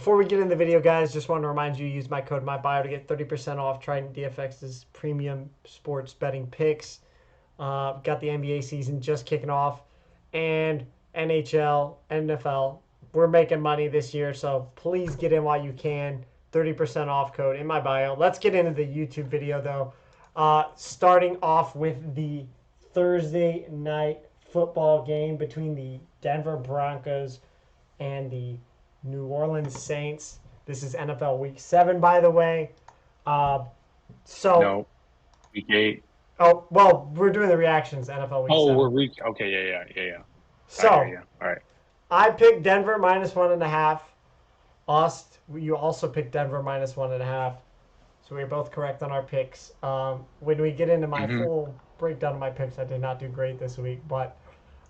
Before we get in the video, guys, just want to remind you, use my code MyBio to get 30% off Trident DFX's premium sports betting picks. Got the NBA season just kicking off, and NHL, NFL. We're making money this year, so please get in while you can. 30% off code in my bio. Let's get into the YouTube video, though. Starting off with the Thursday night football game between the Denver Broncos and the New Orleans Saints. This is NFL Week 7, by the way. Uh, so, No, week 8. oh, well, we're doing the reactions, NFL Week Oh, 7. we're week. Okay, yeah. I hear So, you. All right. I picked Denver -1.5. Ost, you also picked Denver -1.5. So we are both correct on our picks. When we get into my Mm-hmm. full breakdown of my picks, I did not do great this week, but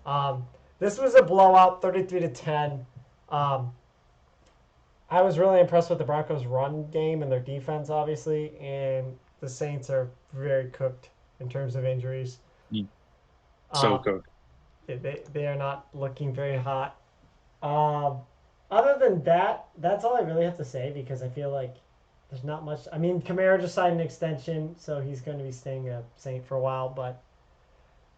um, this was a blowout, 33-10. Um, I was really impressed with the Broncos' run game and their defense, obviously, and the Saints are very cooked in terms of injuries. So Uh, cooked. they are not looking very hot. Um, Other than that, that's all I really have to say because I feel like there's not much. I mean, Kamara just signed an extension, so he's going to be staying a Saint for a while. But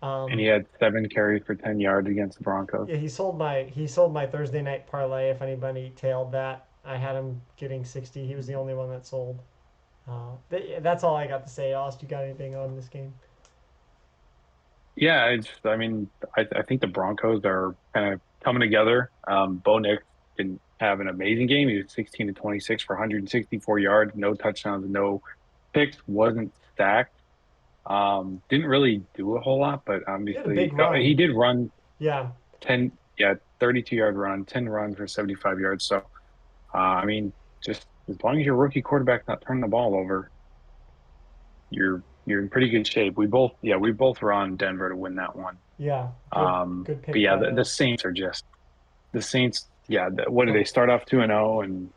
And um, he had 7 carries for 10 yards against the Broncos. yeah, he sold my Thursday night parlay. If anybody tailed that, I had him getting 60. He was the only one that sold. That's all I got to say. Austin, you got anything on this game? Yeah, I mean, I think the Broncos are kind of coming together. Bo Nix didn't have an amazing game. He was 16 to 26 for 164 yards, no touchdowns, no picks, wasn't stacked. Didn't really do a whole lot, but He had a big obviously he run. did run Yeah, 10, yeah, 32-yard run, 10 runs for 75 yards. So, I mean, just as long as your rookie quarterback's not turning the ball over, you're in pretty good shape. We both were on Denver to win that one. yeah, good But pick yeah, by the us. Saints are just the Saints. Yeah, what did they Oh, start off 2-0, and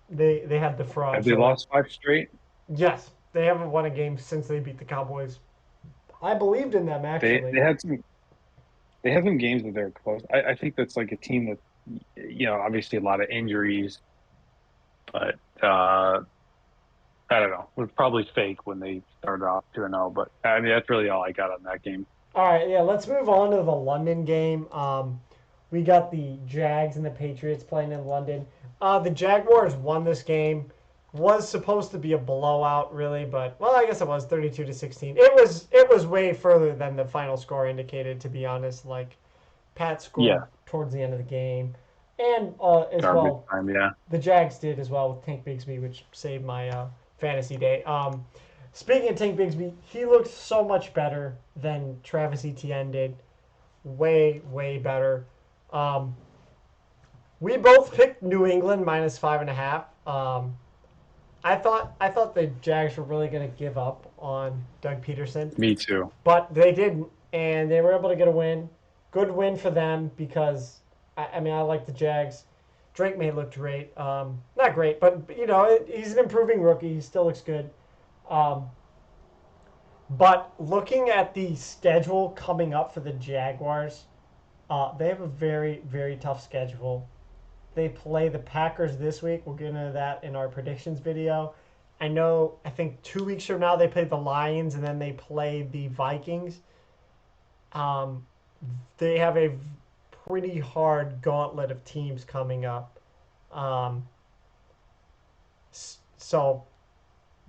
they had the have fraud they show up. lost 5 straight? Yes, they haven't won a game since they beat the Cowboys. I believed in them They actually. they had some they had some games that they're close. I think that's like a team that obviously a lot of injuries, but I don't know. It was probably fake when they started off 2-0, but I mean that's really all I got on that game. All right, yeah, let's move on to the London game. We got the Jags and the Patriots playing in London. The Jaguars won this game. Was supposed to be a blowout, really, but well, I guess it was 32-16. It was way further than the final score indicated, to be honest. Like Pat Yeah, scored towards the end of the game, and as garbage well, time. Yeah, the Jags did as well with Tank Bigsby, which saved my fantasy day. Speaking of Tank Bigsby, he looked so much better than Travis Etienne did. Way, way better. Um, we both picked New England -5.5. I thought the Jags were really going to give up on Doug Peterson, me too. but they didn't, and they were able to get a win. Good win for them because I mean I like the Jags. Drake May looked great. Not great, but he's an improving rookie. He still looks good. Um, but looking at the schedule coming up for the Jaguars, they have a very, very tough schedule. They play the Packers this week. We'll get into that in our predictions video. I think 2 weeks from now they play the Lions and then they play the Vikings. Um, they have a pretty hard gauntlet of teams coming up. Um, so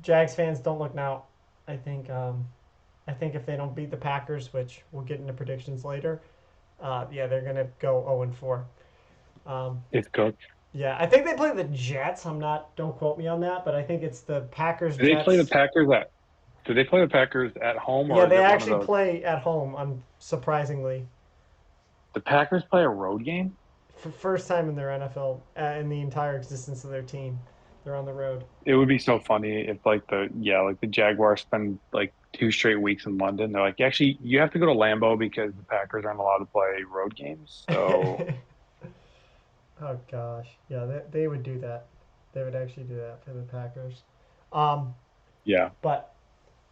Jags fans don't look now. I think I think if they don't beat the Packers, which we'll get into predictions later, yeah, they're gonna go 0-4. Um, It's cooked. yeah, I think they play the Jets. I'm not. Don't quote me on that, but I think it's the Packers Do they play the Jets. Packers at? Do they play the Packers at home, Yeah, or is they it one of actually those? play at home. Surprisingly The Packers play a road game? for first time in their NFL in the entire existence of their team, they're on the road. It would be so funny if like the Jaguars spend like 2 straight weeks in London. They're like, actually, you have to go to Lambeau because the Packers aren't allowed to play road games. So Oh gosh, yeah, they would do that. They would actually do that for the Packers. Um, yeah, but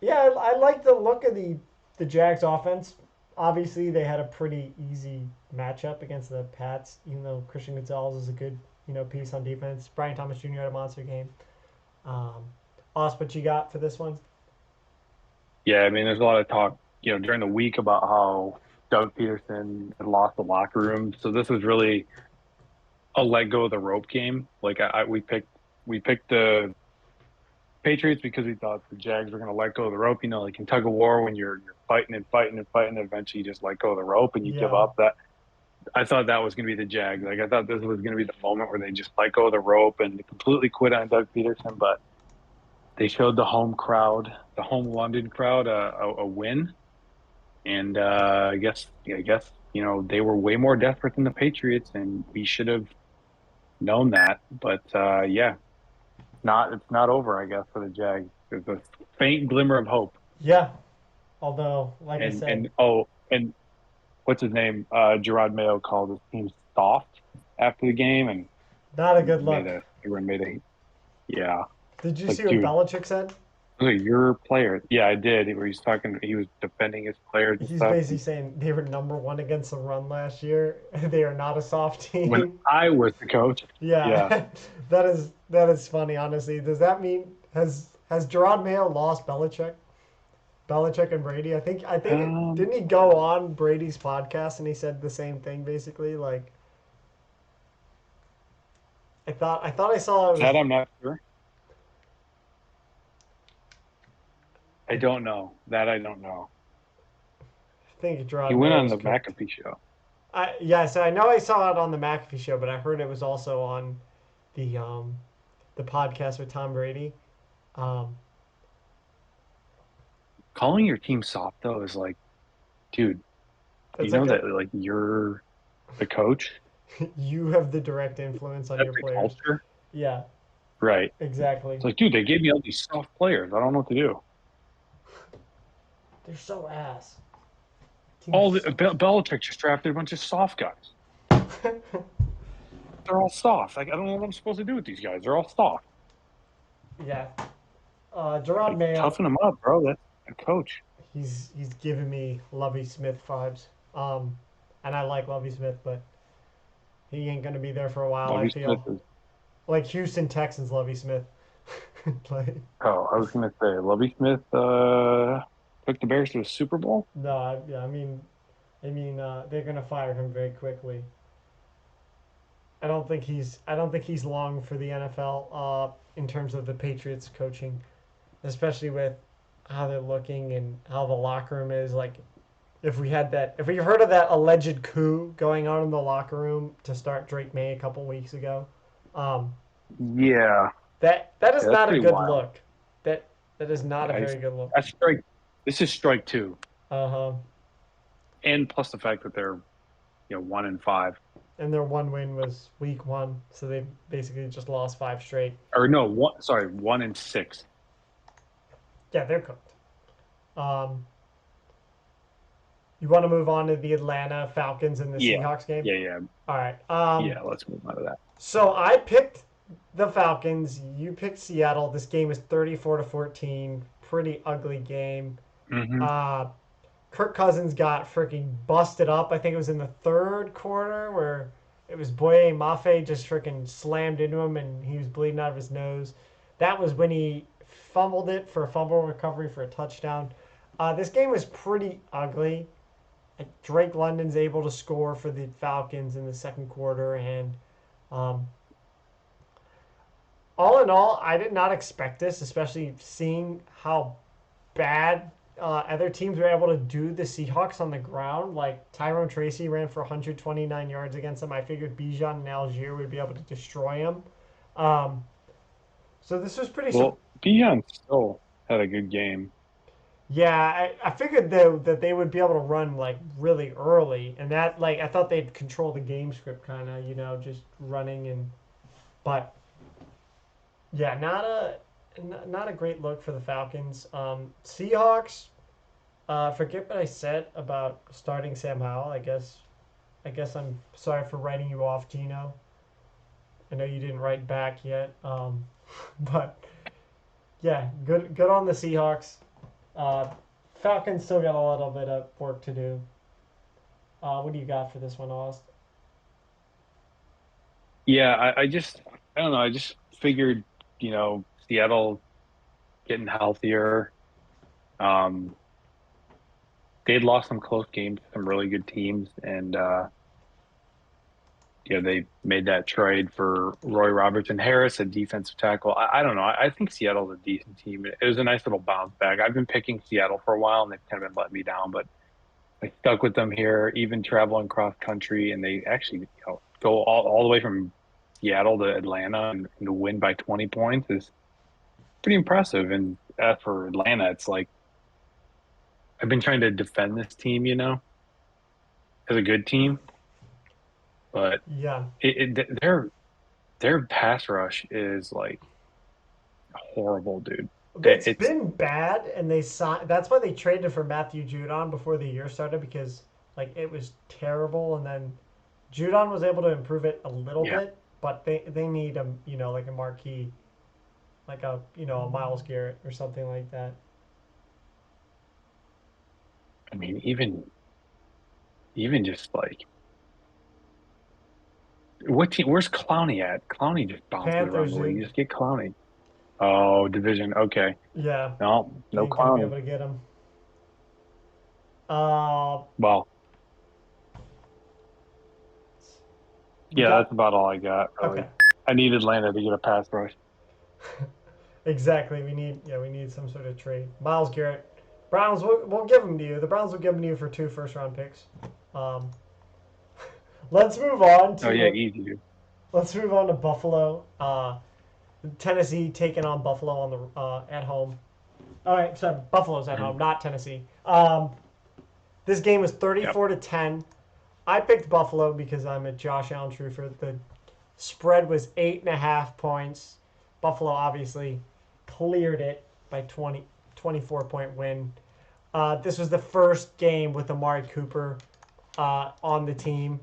yeah, I like the look of the Jags offense. Obviously, they had a pretty easy matchup against the Pats, even though Christian Gonzalez is a good piece on defense. Brian Thomas Jr. had a monster game. Um, Oz, what you got for this one? Yeah, I mean, there's a lot of talk, during the week about how Doug Peterson had lost the locker room. So this was really a let go of the rope game. Like we picked the Patriots because we thought the Jags were going to let go of the rope. Like in tug of war when you're fighting and fighting and fighting, and eventually you just let go of the rope and you give Yeah, up. That I thought that was going to be the Jags. Like I thought this was going to be the moment where they just let go of the rope and completely quit on Doug Peterson. But they showed the home crowd, the home London crowd, a win. And I guess they were way more desperate than the Patriots, and we should have known that. But yeah, it's not over. I guess for the Jags, there's a faint glimmer of hope. yeah. Although, like I And said, and oh, and what's his name? Gerard Mayo called his team soft after the game, and not a good made look. a everyone made a yeah. Did you Like, see what dude, Belichick said? those are your players. Yeah, I did. Where he's talking, he was defending his players and He's stuff. basically saying they were number one against the run last year. They are not a soft When team. I was the coach, yeah. Yeah, that is funny. Honestly, does that mean has Gerard Mayo lost Belichick? Belichick and Brady. I think Um, didn't he go on Brady's podcast and he said the same thing basically. Like I thought I saw it was. that I'm not sure. I I don't know. That I don't know. think He Gerard went Mayo on was the cooked. McAfee show. Yes, I know I saw it on the McAfee show, but I heard it was also on the podcast with Tom Brady. Um, Calling your team soft though is like, dude, you it's know like that like you're the coach. you have the direct influence on That's your the players. culture, Yeah, right? exactly. It's like, dude, they gave me all these soft players. I don't know what to do. They're so ass. All Team's Belichick just drafted a bunch of soft guys. so. They're all soft. Like I don't know what I'm supposed to do with these guys. They're all soft. Yeah. Gerard Like Mayo, toughen them up, bro. That's a coach. he's giving me Lovey Smith vibes. And I like Lovey Smith, but he ain't gonna be there for a while. I Lovie Smith feel is. like Houston Texans Lovey Smith. like, Oh, I was gonna say Lovie Smith took the Bears to a Super Bowl. no, yeah, they're gonna fire him very quickly. I don't think he's long for the NFL. In terms of the Patriots coaching, especially with how they're looking and how the locker room is. Like, if we heard of that alleged coup going on in the locker room to start Drake May a couple weeks ago, um, Yeah, that is yeah, that's not a pretty good wild. look. That is not a Yeah, very good look. that's strike. This is strike two, Uh huh. and plus the fact that they're 1-5, And their one win was week one, so they basically just lost five straight. or no, one. Sorry, 1-6. Yeah, they're cooked. Um, you want to move on to the Atlanta Falcons and the Yeah, Seahawks game? yeah, yeah, All right. yeah. Let's move on to that. So I picked the Falcons. You picked Seattle. This game is 34-14. Pretty ugly game. Hmm. Uh, Kirk Cousins got freaking busted up. I think it was in the third quarter where it was Boye Mafe just freaking slammed into him and he was bleeding out of his nose. That was when he fumbled it for a fumble recovery for a touchdown. This game was pretty ugly. Drake London's able to score for the Falcons in the second quarter, and um, all in all, I did not expect this, especially seeing how bad other teams were able to do the Seahawks on the ground. Like Tyrone Tracy ran for 129 yards against them. I figured Bijan and Algier would be able to destroy him. Um, so this was pretty. Well, Bijan still had a good game. Yeah, I figured though that they would be able to run like really early, and that like I thought they'd control the game script kind of, just running and. But yeah, not a great look for the Falcons. Seahawks. Forget what I said about starting Sam Howell. I guess I'm sorry for writing you off, Gino. I know you didn't write back yet. But yeah, good on the Seahawks. Uh, Falcons still got a little bit of work to do. What do you got for this one, Oz? Yeah, I don't know. I just figured, Seattle getting healthier. Um, they'd lost some close games to some really good teams, and they made that trade for Roy Robertson Harris, a defensive tackle. I don't know. I think Seattle's a decent team. It was a nice little bounce back. I've been picking Seattle for a while, and they've kind of been letting me down, but I stuck with them here, even traveling cross country, and they actually, go all the way from Seattle to Atlanta and to win by 20 points is pretty impressive. And as for Atlanta, it's like I've been trying to defend this team, as a good team, but Yeah, their pass rush is like horrible, dude. it's It's been bad, and they signed. That's why they traded for Matthew Judon before the year started because like it was terrible, and then Judon was able to improve it a little yeah. bit, but they need a like a marquee, like a a Miles Garrett or something like that. I mean, even just like what team? Where's Clowney at? Clowney just bounces around Panthers, the league. dude. You just get Clowney. Oh, division. Okay. Yeah, No, no ain't gonna be Clowney. able to get him. Uh, Well, we yeah, that's got about all I got, okay. really. I need Atlanta to get a pass rush. Exactly. We need some sort of trade. Miles Garrett, Browns. We'll give him to you. The Browns will give him to you for 2 first-round picks. Um, let's move on Oh to yeah, the. easy, dude. Let's move on to Buffalo. Tennessee taking on Buffalo on the at home. All right, sorry, Buffalo's at home, Mhm. not Tennessee. This game was Yep. 34-10. I picked Buffalo because I'm a Josh Allen truther. The spread was 8.5 points. Buffalo obviously cleared it by 24 point win. This was the first game with Amari Cooper on the team,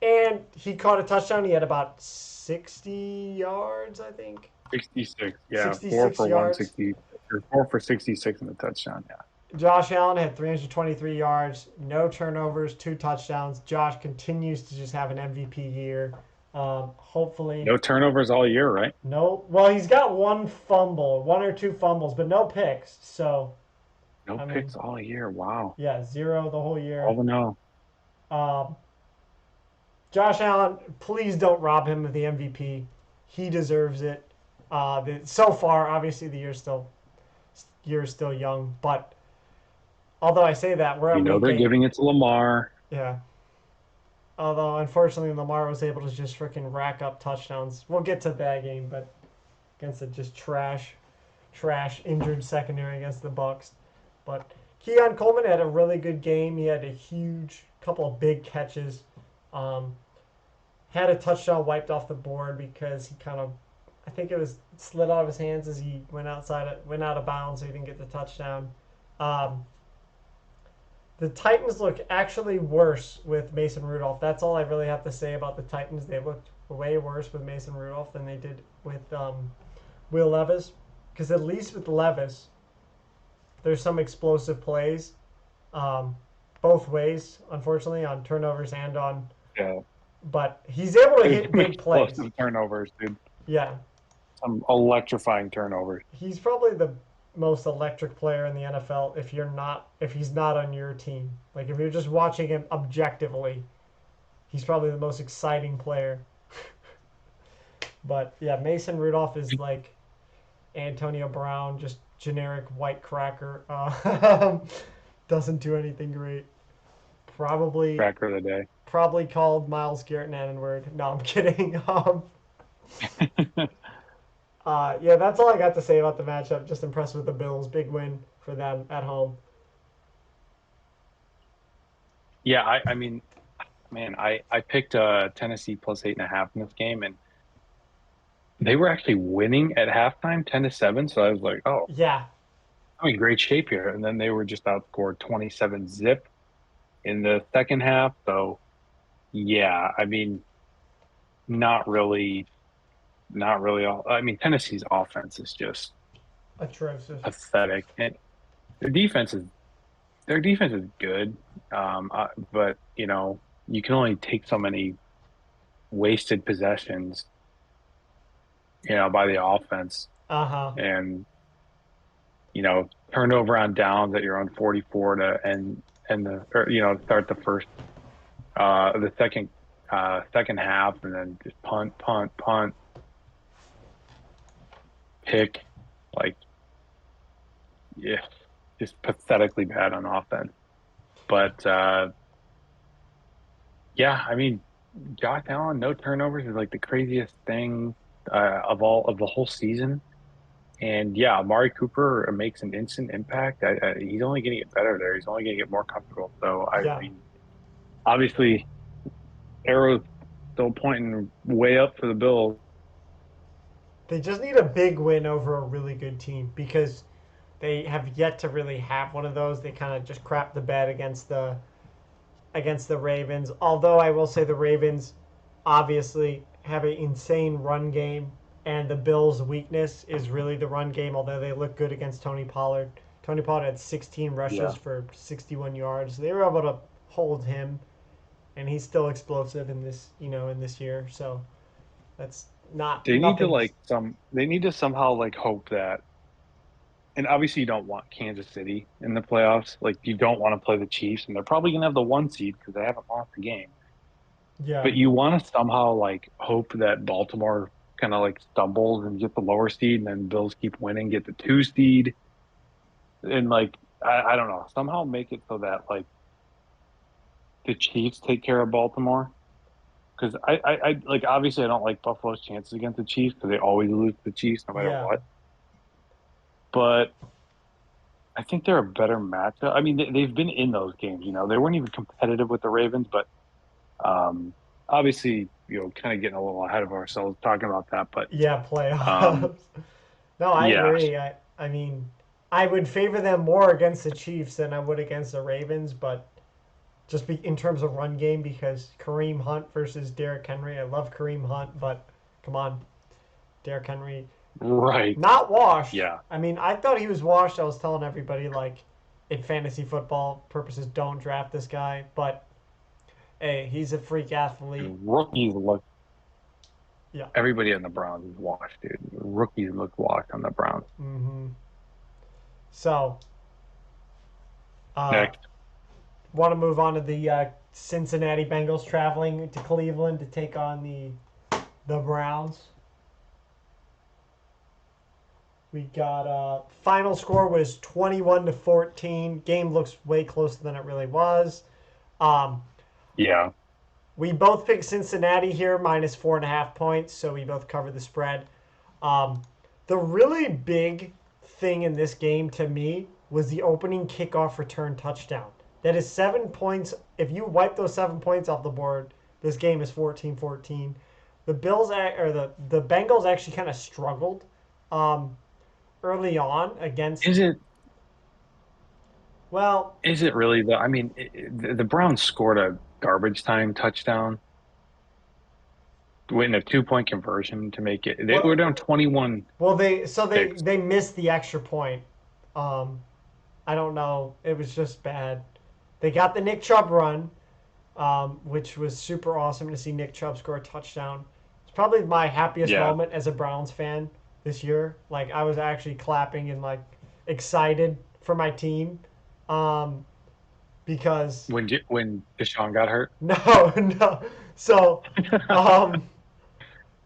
and he caught a touchdown. He had about 60 yards, I think. 66. Yeah, four 66 for yards. 160 or 4 for 66 in the touchdown. Yeah. Josh Allen had 323 yards, no turnovers, 2 touchdowns. Josh continues to just have an MVP year. Hopefully, No turnovers all year, right? no. Well, he's got one fumble, one or two fumbles, but no picks. So, No I mean, picks all year. Wow. yeah, zero the whole year. All the no. Um, Josh Allen, please don't rob him of the MVP. He deserves it. So far, obviously, the year is still young, but although I say that, we're You at know week they're eight. giving it to Lamar. Yeah. Although unfortunately Lamar was able to just freaking rack up touchdowns. We'll get to that game, but against a just trash injured secondary against the Bucks. But Keon Coleman had a really good game. He had a huge couple of big catches. Um, had a touchdown wiped off the board because he kind of, I think it was slid out of his hands as he went out of bounds, so he didn't get the touchdown. Um, the Titans look actually worse with Mason Rudolph. That's all I really have to say about the Titans. They looked way worse with Mason Rudolph than they did with Will Levis. Because at least with Levis, there's some explosive plays, um, both ways, unfortunately, on turnovers and on. Yeah. But he's able to There's hit some big plays. explosive turnovers, dude. Yeah, Some electrifying turnovers. he's probably the most electric player in the NFL if he's not on your team. Like if you're just watching him objectively, he's probably the most exciting player. But yeah, Mason Rudolph is like Antonio Brown, just generic white cracker. Doesn't do anything great. Probably Cracker of the day. probably called Miles Garrett an N-word. No, I'm kidding. Yeah, that's all I got to say about the matchup. Just impressed with the Bills. Big win for them at home. Yeah, I mean, man, I picked Tennessee plus 8.5 in this game, and they were actually winning at halftime, 10-7. So I was like, oh, Yeah, I'm in great shape here. And then they were just outscored 27 zip in the second half. So yeah, I mean, not really, not really. I mean, Tennessee's offense is just atrocious. pathetic, and their defense is their defense is good. But you can only take so many wasted possessions, by the offense, Uh huh. and turnover on downs at your own 44 to end the or, start the second half, and then just punt, punt, punt, pick, like yeah, just pathetically bad on offense. But yeah, I mean, Josh Allen, no turnovers is like the craziest thing of the whole season. And yeah, Amari Cooper makes an instant impact. He's only going to get better there. He's only going to get more comfortable. So I Yeah. mean, obviously, arrows still pointing way up for the Bills. They just need a big win over a really good team because they have yet to really have one of those. They kind of just crap the bed against the Ravens. Although I will say the Ravens obviously have an insane run game, and the Bills' weakness is really the run game. Although they look good against Tony Pollard. Tony Pollard had 16 rushes Yeah, for 61 yards. They were able to hold him, and he's still explosive in this year. So that's not they need to nothing. they need to somehow hope that, and obviously you don't want Kansas City in the playoffs. Like you don't want to play the Chiefs, and they're probably going to have the one seed because they haven't lost the game. Yeah, But you want to somehow hope that Baltimore kind of stumbles and get the lower seed, and then Bills keep winning, get the two seed, and I don't know, somehow make it so that the Chiefs take care of Baltimore. Because obviously I don't like Buffalo's chances against the Chiefs because they always lose to the Chiefs no matter yeah. what. But I think they're a better matchup. I mean, they've been in those games. They weren't even competitive with the Ravens, but um, obviously, kind of getting a little ahead of ourselves talking about that. But Yeah, um, playoffs. No, I yeah, agree. I mean, I would favor them more against the Chiefs than I would against the Ravens, but in terms of run game because Kareem Hunt versus Derrick Henry. I love Kareem Hunt, but come on, Derrick Henry right. not washed. Yeah, I mean, I thought he was washed. I was telling everybody like in fantasy football purposes, don't draft this guy, but hey, he's a freak athlete. and rookies look. Yeah. Everybody on the Browns is washed, dude. Rookies look washed on the Browns. Mm-hmm. So, uh, Next, want to move on to the Cincinnati Bengals traveling to Cleveland to take on the Browns. We got final score was 21-14. Game looks way closer than it really was. Um, yeah, we both picked Cincinnati here minus 4.5 points, so we both covered the spread. Um, the really big thing in this game to me was the opening kickoff return touchdown. That is 7 points. If you wipe those 7 points off the board, this game is 14-14. The the Bengals actually kind of struggled um, early on against. is it Well, is it really though? I mean, the Browns scored a garbage time touchdown, winning a 2 point conversion to make it. They were well, down 21 well, they picks. they missed the extra point. Um, I don't know. It was just bad. They got the Nick Chubb run, which was super awesome to see Nick Chubb score a touchdown. It's probably my happiest Yeah, moment as a Browns fan this year. Like I was actually clapping and like excited for my team, um, because when Deshaun got hurt. no, no. So, um,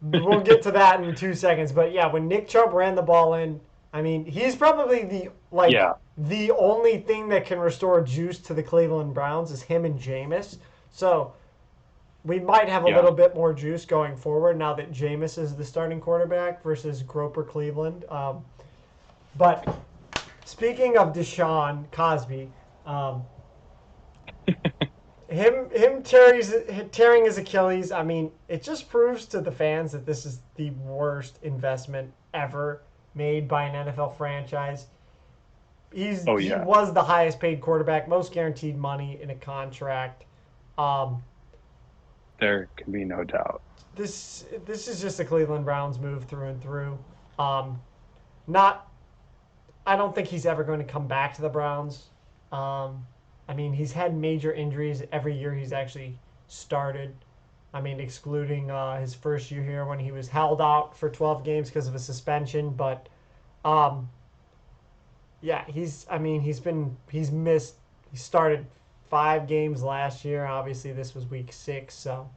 we'll get to that in 2 seconds. But yeah, when Nick Chubb ran the ball in, I mean, he's probably Yeah, the only thing that can restore juice to the Cleveland Browns is him and Jameis. So we might have a yeah. little bit more juice going forward now that Jameis is the starting quarterback versus Groper Cleveland. But speaking of Deshaun Cosby, um, him tearing his Achilles. I mean, it just proves to the fans that this is the worst investment ever made by an NFL franchise. Oh He yeah, was the highest paid quarterback, most guaranteed money in a contract. Um, there can be no doubt. this is just a Cleveland Browns move through and through. Um, not I don't think he's ever going to come back to the Browns. I mean, he's had major injuries every year he's actually started. I mean, excluding his first year here when he was held out for 12 games because of a suspension. But um, yeah, I mean, he's missed. He started 5 games last year. Obviously, this was week 6, so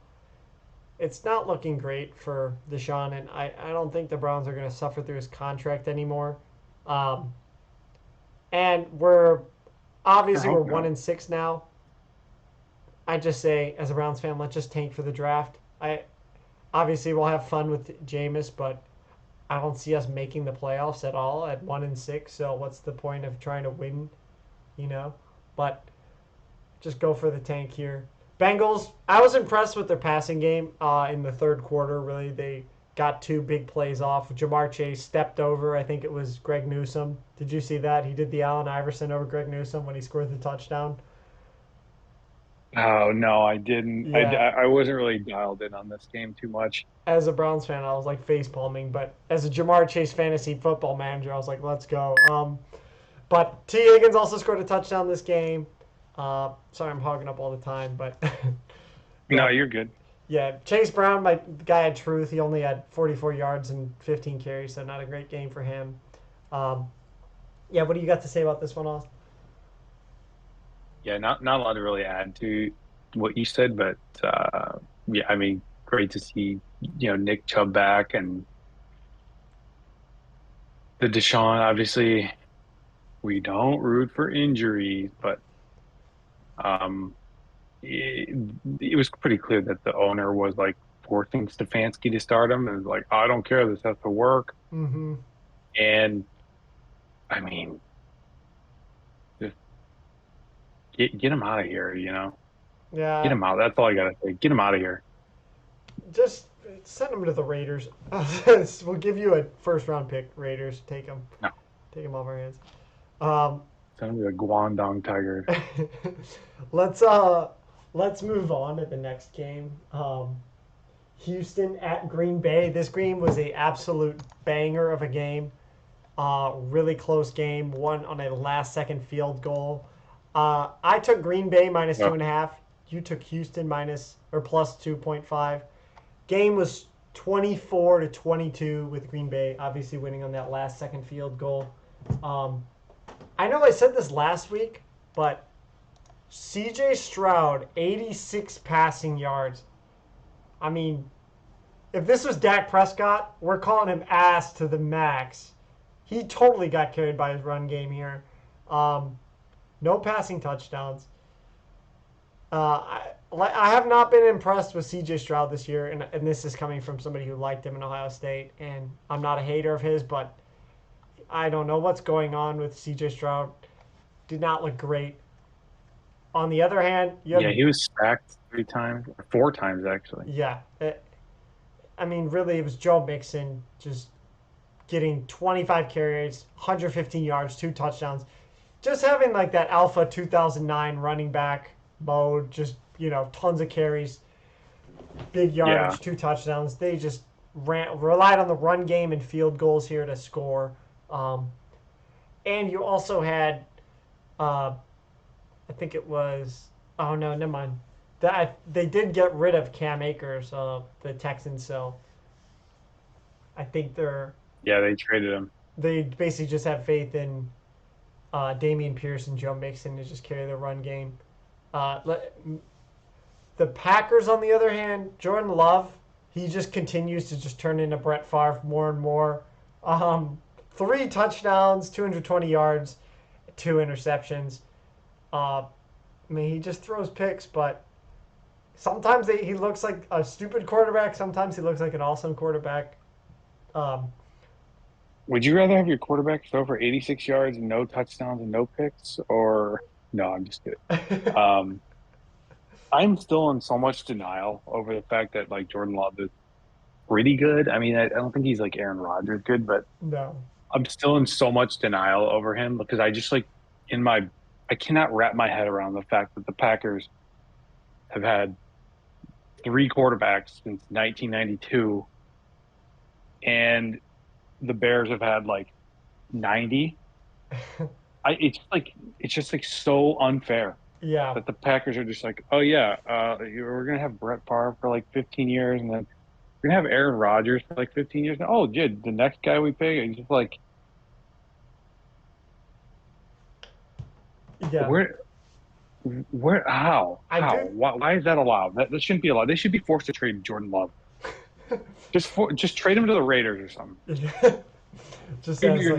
it's not looking great for Deshaun. And I don't think the Browns are going to suffer through his contract anymore. Um, and I obviously we're hope 1-6 now. I just say, as a Browns fan, let's just tank for the draft. I obviously we'll have fun with Jameis, but I don't see us making the playoffs at all at 1-6. So what's the point of trying to win? You know, but just go for the tank here. Bengals. I was impressed with their passing game in the third quarter. Really, they got 2 big plays off. Jamar Chase stepped over. I think it was Greg Newsome. Did you see that? He did the Allen Iverson over Greg Newsome when he scored the touchdown. Oh no, I didn't. Yeah, I wasn't really dialed in on this game too much. as a Browns fan, I was like face palming, but as a Jamar Chase fantasy football manager, I was like, let's go. But T. Higgins also scored a touchdown this game. Sorry, I'm hogging up all the time, but No, yeah, you're good. yeah. Chase Brown, my guy had truth. He only had 44 yards and 15 carries, so not a great game for him. Um, yeah, what do you got to say about this one, Austin? Yeah, not a lot to really add to what you said, but yeah, I mean, great to see Nick Chubb back and the Deshaun. Obviously, we don't root for injuries, but um, it, it was pretty clear that the owner was like forcing Stefanski to start him, and was like, I don't care, this has to work. Mm-hmm. And I mean, just get him out of here, get Yeah, him out. That's all I gotta say. Get him out of here. just send him to the Raiders. We'll give you a first round pick. Raiders, take him. No, Take him off our hands. Um, send him to the Guangdong Tigers. let's uh let's move on to the next game. Houston at Green Bay. This game was a absolute banger of a game. Really close game. Won on a last second field goal. I took Green Bay minus two Oh, and a half. You took Houston minus or plus 2.5. Game was 24-22 with Green Bay, obviously winning on that last second field goal. Um, I know I said this last week, but CJ Stroud, 86 passing yards. I mean, if this was Dak Prescott, we're calling him ass to the max. He totally got carried by his run game here. Um, no passing touchdowns. I have not been impressed with CJ Stroud this year, and this is coming from somebody who liked him in Ohio State. And I'm not a hater of his, but I don't know what's going on with CJ Stroud. Did not look great. On the other hand, you yeah, have he was sacked 3 times, 4 times actually. yeah. I mean, really, it was Joe Mixon just getting 25 carries, 115 yards, 2 touchdowns. Just having like that alpha 2009 running back mode, just, tons of carries, big Yeah, yardage, 2 touchdowns. They just relied on the run game and field goals here to score. Um, and you also had, uh, I think it was, oh no, never mind. They did get rid of Cam Akers, the Texans, so I think yeah, they traded him. they basically just have faith in Damian Pierce and Joe Mixon to just carry the run game. Uh, the Packers, on the other hand, Jordan Love, he just continues to just turn into Brett Favre more and more. Um, 3 touchdowns, 220 yards, 2 interceptions. I mean, he just throws picks, but sometimes he looks like a stupid quarterback. Sometimes he looks like an awesome quarterback. Um, Would you rather have your quarterback throw for 86 yards and no touchdowns and no picks, or no? I'm just kidding. Um, I'm still in so much denial over the fact that like Jordan Love is pretty good. I mean, I don't think he's like Aaron Rodgers good, but no. I'm still in so much denial over him because I just like in my I cannot wrap my head around the fact that the Packers have had 3 quarterbacks since 1992, and the Bears have had like 90. It's just like so unfair. Yeah. that the Packers are just like, oh yeah, we're gonna have Brett Favre for like 15 years, and then we're gonna have Aaron Rodgers for like 15 years. Oh, dude, the next guy we pick, it's just like, Yeah. where, I how, do. why is that allowed? That shouldn't be allowed. They should be forced to trade Jordan Love. Just trade him to the Raiders or something. Just as like a You're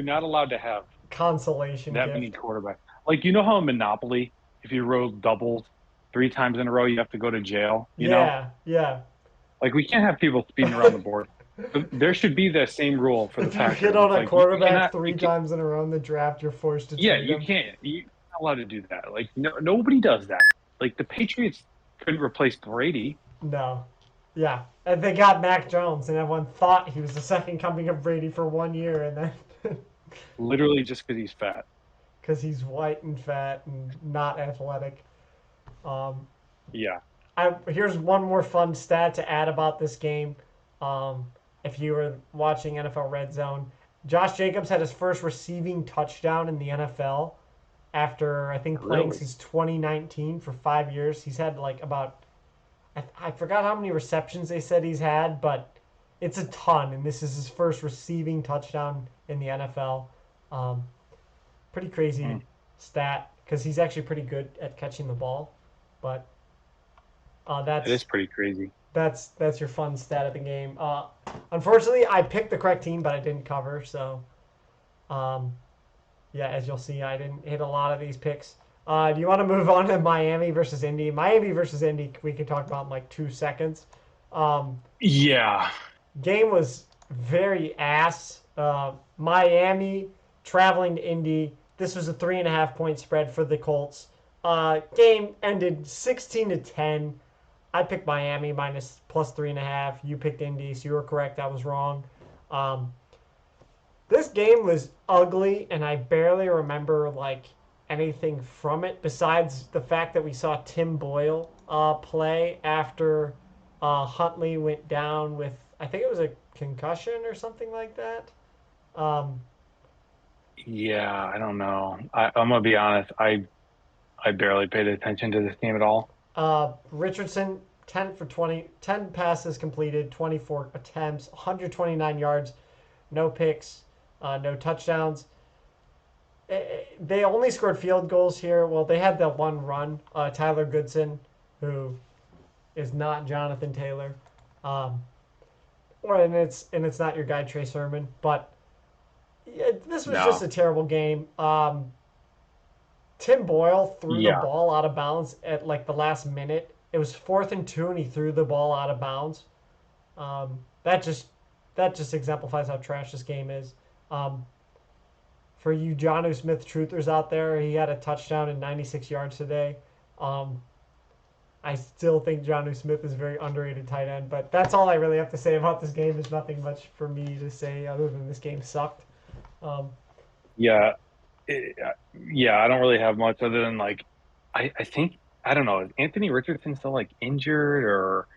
not allowed to have consolation that many gift. quarterbacks. Like you know how in Monopoly, if you roll doubles 3 times in a row, you have to go to jail. You know, Yeah, yeah. like we can't have people speeding around the board. There should be that same rule for the If you hit Packers. on It's a like you quarterback cannot, three times in a row in the draft, you're forced to yeah, trade you him. can't. You're not allowed to do that. Like no, nobody does that. Like the Patriots couldn't replace Brady No. Yeah. And they got Mac Jones, and everyone thought he was the second coming of Brady for 1 year, and then literally just because he's fat. because he's white and fat and not athletic. Um, Yeah, here's one more fun stat to add about this game. Um, if you were watching NFL Red Zone, Josh Jacobs had his first receiving touchdown in the NFL after I think playing really. since 2019 for 5 years. He's had like about I forgot how many receptions they said he's had, but it's a ton, and this is his first receiving touchdown in the NFL. Um, Pretty crazy Mm. stat because he's actually pretty good at catching the ball, but uh, It is that's pretty crazy. that's your fun stat of the game. Unfortunately, I picked the correct team, but I didn't cover. So, um, yeah, as you'll see, I didn't hit a lot of these picks. Do you want to move on to Miami versus Indy? Miami versus Indy, we can talk about in like 2 seconds. Um, Yeah, Game was very ass. Miami traveling to Indy. This was a 3.5 point spread for the Colts. Game ended 16-10. I picked Miami minus plus 3.5. You picked Indy, so you were correct. I was wrong. Um, this game was ugly, and I barely remember like anything from it besides the fact that we saw Tim Boyle play after Huntley went down with I think it was a concussion or something like that. Um, yeah. I don't know. I'm gonna be honest. I barely paid attention to this game at all. Richardson 10 for 20, 10 passes completed, 24 attempts, 129 yards, no picks, no touchdowns. They only scored field goals here. Well, they had that one run. Tyler Goodson, who is not Jonathan Taylor, um, and it's not your guy Trey Sermon. But yeah, this was just No. a terrible game. Tim Boyle threw the Yeah. ball out of bounds at like the last minute. It was 4th and 2, and he threw the ball out of bounds. Um, that just that just exemplifies how trash this game is. Um, for you Jonnu Smith truthers out there, he had a touchdown and 96 yards today. Um, I still think Jonnu Smith is a very underrated tight end, but that's all I really have to say about this game. There's nothing much for me to say other than this game sucked. Um, Yeah. Yeah. I don't really have much other than like, I think I don't know. Is Anthony Richardson still like injured or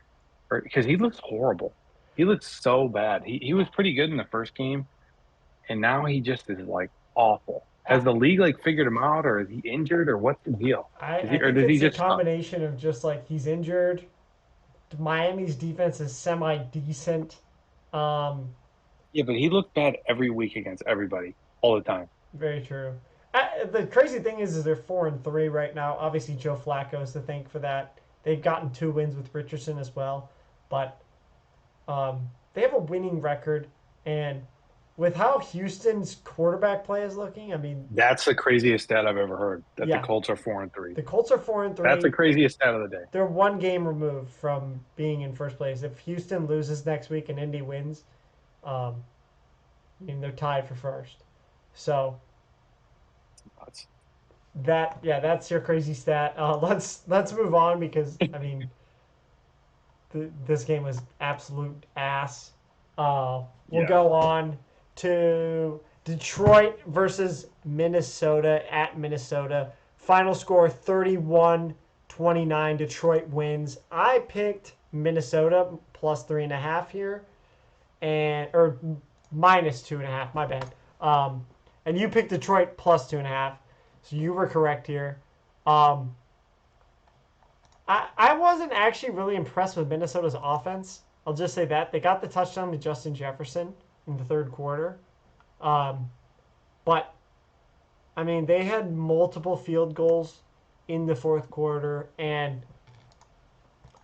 because he looks horrible. He looks so bad. He was pretty good in the first game, and now he just is like awful. I, Has the league like figured him out, or is he injured, or what's the deal? Is I he or think does he it's a just suck? combination of just like he's injured. Miami's defense is semi decent. Um, Yeah, but he looked bad every week against everybody all the time. Very true. The crazy thing is they're 4-3 right now. Obviously, Joe Flacco is to thank for that. They've gotten 2 wins with Richardson as well, but they have a winning record. And with how Houston's quarterback play is looking, I mean, That's the craziest stat I've ever heard. That the yeah, Colts are 4-3. the Colts are four and That's the three. craziest stat of the day. They're one game removed from being in first place. If Houston loses next week and Indy wins, um, I mean they're tied for first. So That's, that's your crazy stat. Let's move on because I mean this game was absolute ass. We'll yeah, go on to Detroit versus Minnesota at Minnesota. Final score 31-29. Detroit wins. I picked Minnesota plus 3.5 here, and or minus 2.5. My bad. And you picked Detroit plus 2.5. So you were correct here. Um, I wasn't actually really impressed with Minnesota's offense. I'll just say that they got the touchdown to Justin Jefferson in the third quarter. Um, but I mean, they had multiple field goals in the fourth quarter, and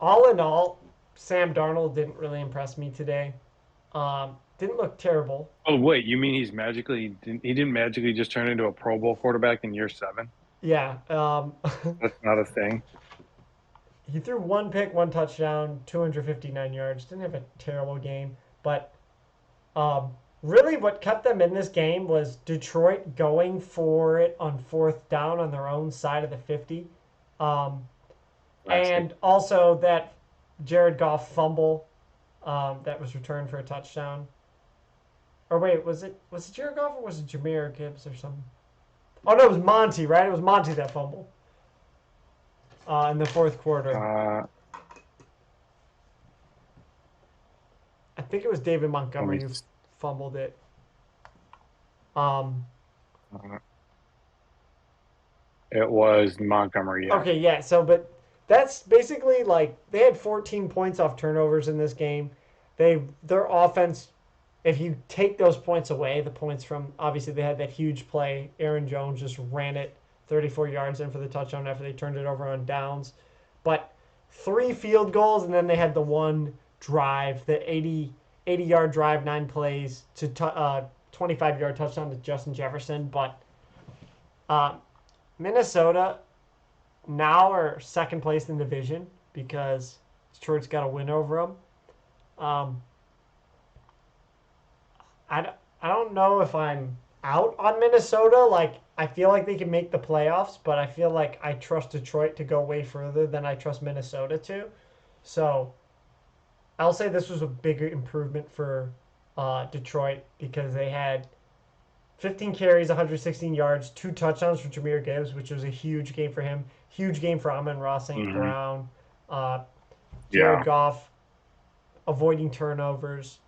all in all, Sam Darnold didn't really impress me today. Didn't look terrible. Oh wait, you mean he didn't magically just turn into a Pro Bowl quarterback in year 7? Yeah, That's not a thing. he threw one pick, one touchdown, 259 yards. Didn't have a terrible game, but um, really, what kept them in this game was Detroit going for it on fourth down on their own side of the 50. Um, Classic. and also that Jared Goff fumble that was returned for a touchdown. Or wait, was it Jared Goff or was it Jameer Gibbs or something? Oh no, it was Monty, right? It was Monty that fumbled in the fourth quarter. Uh, I think it was David let me. Montgomery who fumbled it. Um, Uh, it was Montgomery. Yeah. okay, yeah. So, but that's basically like they had 14 points off turnovers in this game. Their offense, if you take those points away, the points from obviously they had that huge play. Aaron Jones just ran it 34 yards in for the touchdown after they turned it over on downs. But three field goals, and then they had the one drive, the 80-yard drive, 9 plays to 25-yard touchdown to Justin Jefferson. But uh, Minnesota now are second place in the division because Detroit's got a win over them. Um, I don't know if I'm out on Minnesota. Like, I feel like they can make the playoffs, but I feel like I trust Detroit to go way further than I trust Minnesota to. So I'll say this was a bigger improvement for Detroit because they had 15 carries, 116 yards, two touchdowns for Jameer Gibbs, which was a huge game for him. Huge game for Amon-Ra St. Hmm. Brown. Uh, Jared Yeah. Goff avoiding turnovers.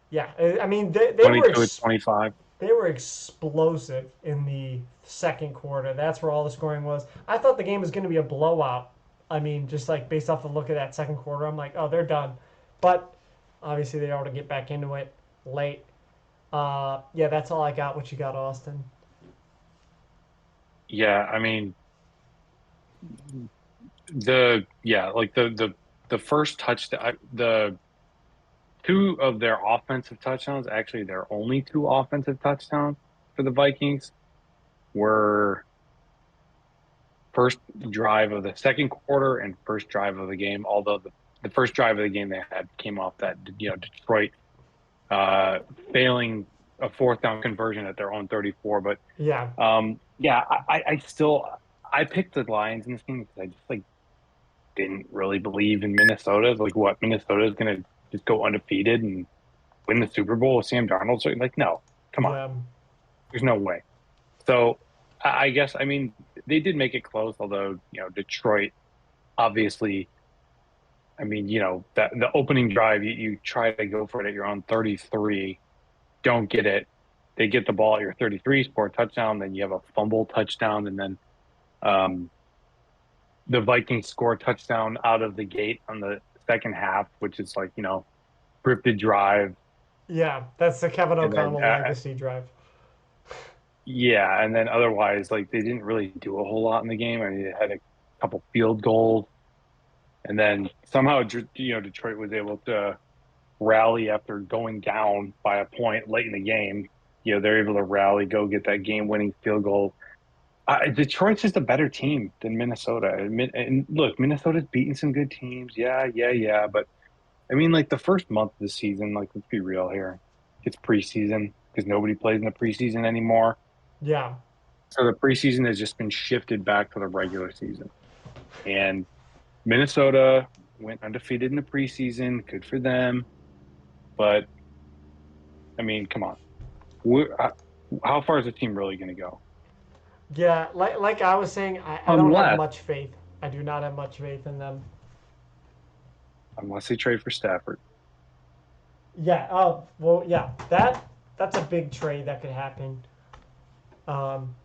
Yeah, I mean 22 at 25. they were explosive in the second quarter. That's where all the scoring was. I thought the game was going to be a blowout. I mean, just like based off the look of that second quarter, I'm like, oh, they're done. But obviously, they were able to get back into it late. Yeah, that's all I got. What you got, Austin? Yeah. I mean, like the first touchdown, the two of their offensive touchdowns, actually their only two offensive touchdowns for the Vikings were first drive of the second quarter and first drive of the game. Although the first drive of the game they had came off that Detroit uh, failing a fourth down conversion at their own 34. But Yeah, yeah, I still I picked the Lions in this game because I just like didn't really believe in Minnesota. Like what Minnesota is going to just go undefeated and win the Super Bowl with Sam Darnold? So like no, come on, yeah, there's no way. So I guess I mean they did make it close, although Detroit obviously. I mean, that the opening drive, you try to go for it at your own 33, don't get it. They get the ball at your 33, score a touchdown, then you have a fumble touchdown, and then um, the Vikings score a touchdown out of the gate on the second half, which is like, scripted drive. yeah. That's the Kevin And then, O'Connell legacy drive. yeah, and then otherwise, like, they didn't really do a whole lot in the game. I mean, they had a couple field goals, and then somehow, Detroit was able to rally after going down by a point late in the game. They're able to rally, go get that game-winning field goal. Detroit's just a better team than Minnesota. And look, Minnesota's beaten some good teams. Yeah, yeah, yeah. But I mean, like the first month of the season, like let's be real here. It's preseason because nobody plays in the preseason anymore. Yeah, So the preseason has just been shifted back to the regular season. And Minnesota went undefeated in the preseason. Good for them. But I mean, come on. How far is the team really going to go? yeah. Like I was saying, I don't have Unless much faith. I do not have much faith in them. unless they trade for Stafford. Yeah. Oh well. Yeah. That's a big trade that could happen. Um,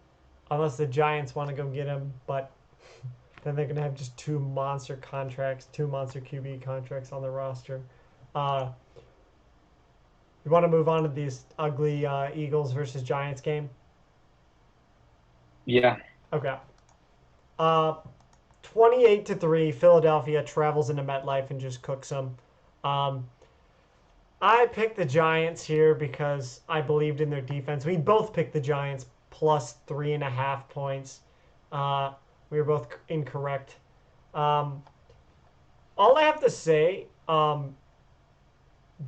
unless the Giants want to go get him. But then they're gonna have just two monster contracts, two monster QB contracts on the roster. Uh, you want to move on to these ugly Eagles versus Giants game? Yeah. Okay. Uh, 28-3, Philadelphia travels into MetLife and just cooks them. Um, I picked the Giants here because I believed in their defense. We both picked the Giants plus 3.5 points. Uh, we were both incorrect. Um, all I have to say,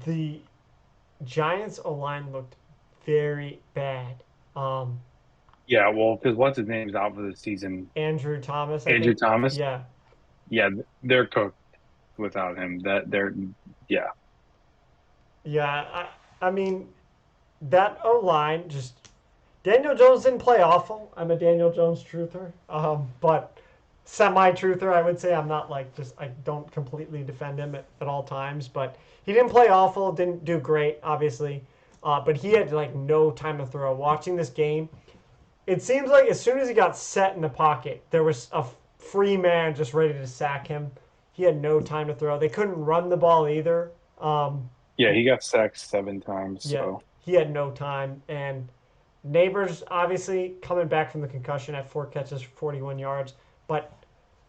the Giants O line looked very bad. Um, Yeah. Well, because what's his name's out for the season? Andrew Thomas, I Andrew think. Thomas. Yeah, Yeah, they're cooked without him. Yeah. yeah. I mean, that O line just Daniel Jones didn't play awful. I'm a Daniel Jones truther, but semi-truther, I would say. I'm not like just I don't completely defend him at all times, but he didn't play awful. Didn't do great, obviously, but he had like no time to throw. Watching this game, it seems like as soon as he got set in the pocket, there was a free man just ready to sack him. He had no time to throw. They couldn't run the ball either. Um, Yeah, he got sacked 7 times. yeah, So he had no time. And Neighbors obviously coming back from the concussion at 4 catches for 41 yards. But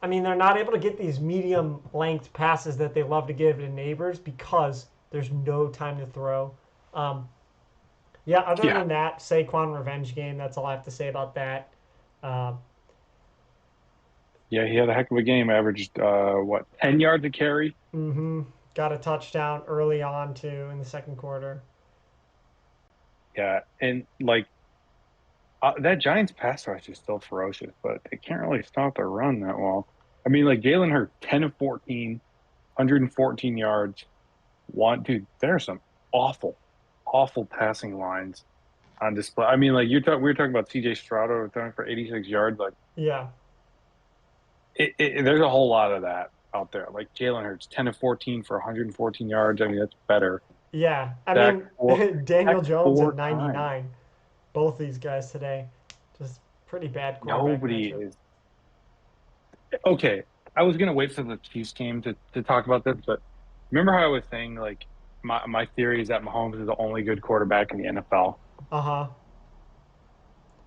I mean, they're not able to get these medium length passes that they love to give to Neighbors because there's no time to throw. Um, yeah, other yeah, than that, Saquon revenge game. That's all I have to say about that. Um, yeah, he had a heck of a game. Averaged 10 yards a carry. mm-hmm. Got a touchdown early on too in the second quarter. Yeah, and like that Giants pass rush is still ferocious, but they can't really stop their run that well. I mean, like Jalen Hurts, 10 of 14, 114 yards. One, dude, there are some awful, awful passing lines on display. I mean, like we were talking about CJ Stroud throwing for 86 yards. Like Yeah, there's a whole lot of that out there. Like Jalen Hurts, 10 of 14 for 114 yards. I mean, that's better. yeah. I Sacked mean, four, Daniel sacked Jones at four times. 99. Both these guys today, just pretty bad quarterback Nobody matchup. is okay. I was gonna wait for the Chiefs game to talk about this, but remember how I was saying like my theory is that Mahomes is the only good quarterback in the NFL. Uh huh.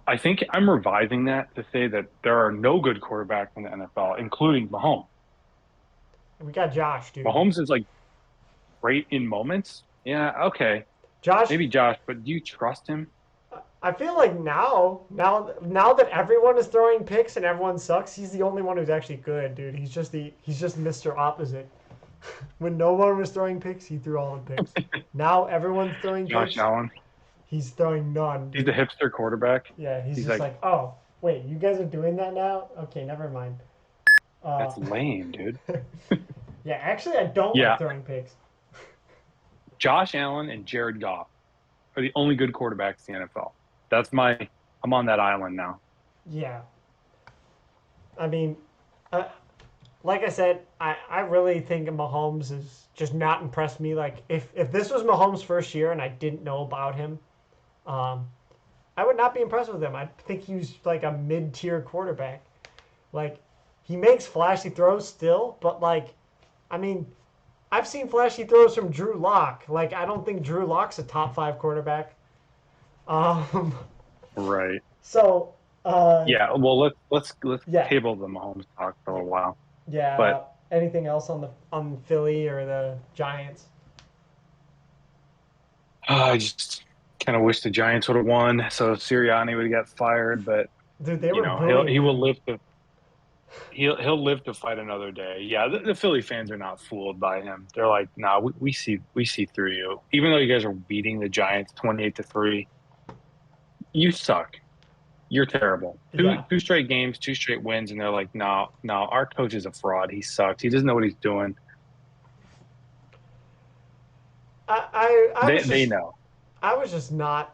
I think I'm revising that to say that there are no good quarterbacks in the NFL, including Mahomes. We got Josh, dude. Mahomes is like great in moments. Yeah, okay, Josh, maybe Josh, but do you trust him? I feel like now that everyone is throwing picks and everyone sucks, he's the only one who's actually good, dude. He's just Mr. Opposite. When no one was throwing picks, he threw all the picks. Now everyone's throwing Josh picks, Allen. he's throwing none, He's the dude. hipster quarterback. Yeah, he's He's just like, like, oh, wait, you guys are doing that now? Okay, never mind. Uh, that's lame, dude. yeah, actually, I don't like Yeah, throwing picks. Josh Allen and Jared Goff are the only good quarterbacks in the NFL. That's my. I'm on that island now. Yeah, I mean, uh, like I said, I really think Mahomes is just not impressed me. Like if this was Mahomes' first year and I didn't know about him, um, I would not be impressed with him. I think he was like a mid-tier quarterback. Like he makes flashy throws still, but like I mean, I've seen flashy throws from Drew Lock. Like I don't think Drew Lock's a top 5 quarterback. Um, Right. so Yeah. Well, let's yeah, table the Mahomes talk for a yeah, little while. yeah. But Anything else on Philly or the Giants? I just kind of wish the Giants would have won, so Sirianni would have got fired. But Dude, they you were know, booing he will him. live to he'll live to fight another day. Yeah, the Philly fans are not fooled by him. They're like, nah, we see through you. Even though you guys are beating the Giants 28-3, you suck. You're terrible. Yeah. Two straight games, two straight wins, and they're like, no, no, our coach is a fraud. He sucks. He doesn't know what he's doing. I was They just know. I was just not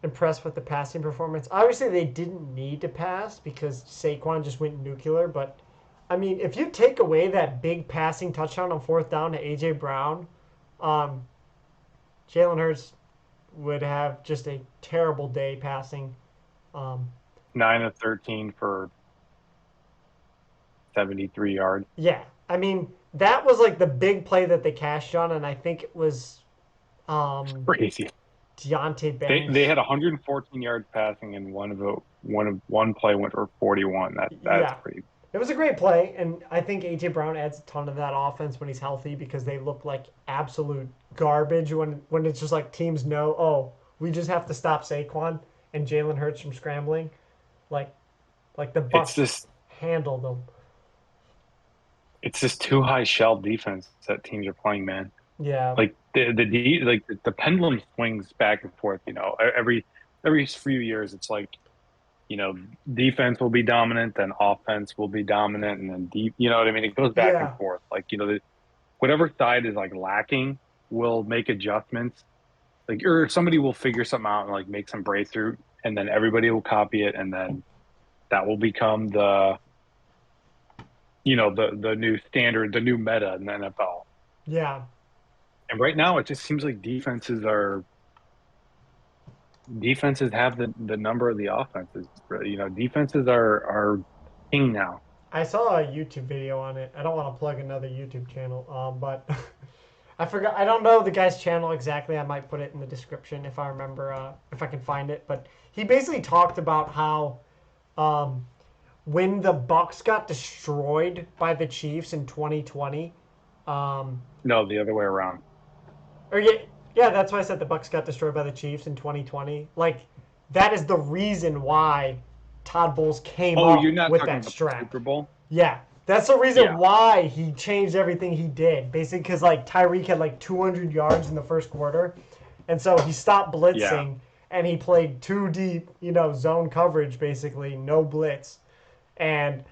impressed with the passing performance. Obviously, they didn't need to pass because Saquon just went nuclear. But I mean, if you take away that big passing touchdown on fourth down to AJ Brown, um, Jalen Hurts would have just a terrible day passing. Um, 9 of 13 for 73 yards. Yeah, I mean that was like the big play that they cashed on, and I think it was um, Crazy. Deontay They Banks. had 114 yards passing, and one play went for 41. That's Yeah, pretty. it was a great play, and I think AJ Brown adds a ton of that offense when he's healthy because they look like absolute garbage when it's just like teams know, oh, we just have to stop Saquon and Jalen Hurts from scrambling, like the It's Bucks this handled them. it's this too high shell defense that teams are playing, man. Yeah, Like the pendulum swings back and forth. Every few years, it's like defense will be dominant, then offense will be dominant, and then deep. You know what I mean? It goes back and yeah, forth. Like whatever side is like lacking will make adjustments. Like or somebody will figure something out and like make some breakthrough, and then everybody will copy it, and then that will become the new standard, the new meta in the NFL. yeah. And right now, it just seems like defenses have the number of the offenses. Defenses are king now. I saw a YouTube video on it. I don't want to plug another YouTube channel, but I forgot. I don't know the guy's channel exactly. I might put it in the description if I remember, if I can find it. But he basically talked about how um, when the Bucks got destroyed by the Chiefs in 2020, um, No, the other way around. or yeah, yeah, that's why I said the Bucks got destroyed by the Chiefs in 2020. Like that is the reason why Todd Bowles came Oh, up you're not with talking that about the strat. Super Bowl? Yeah, that's the reason Yeah, why he changed everything he did. Basically, because like Tyreek had like 200 yards in the first quarter, and so he stopped yeah, blitzing and he played two deep, zone coverage basically, no blitz, and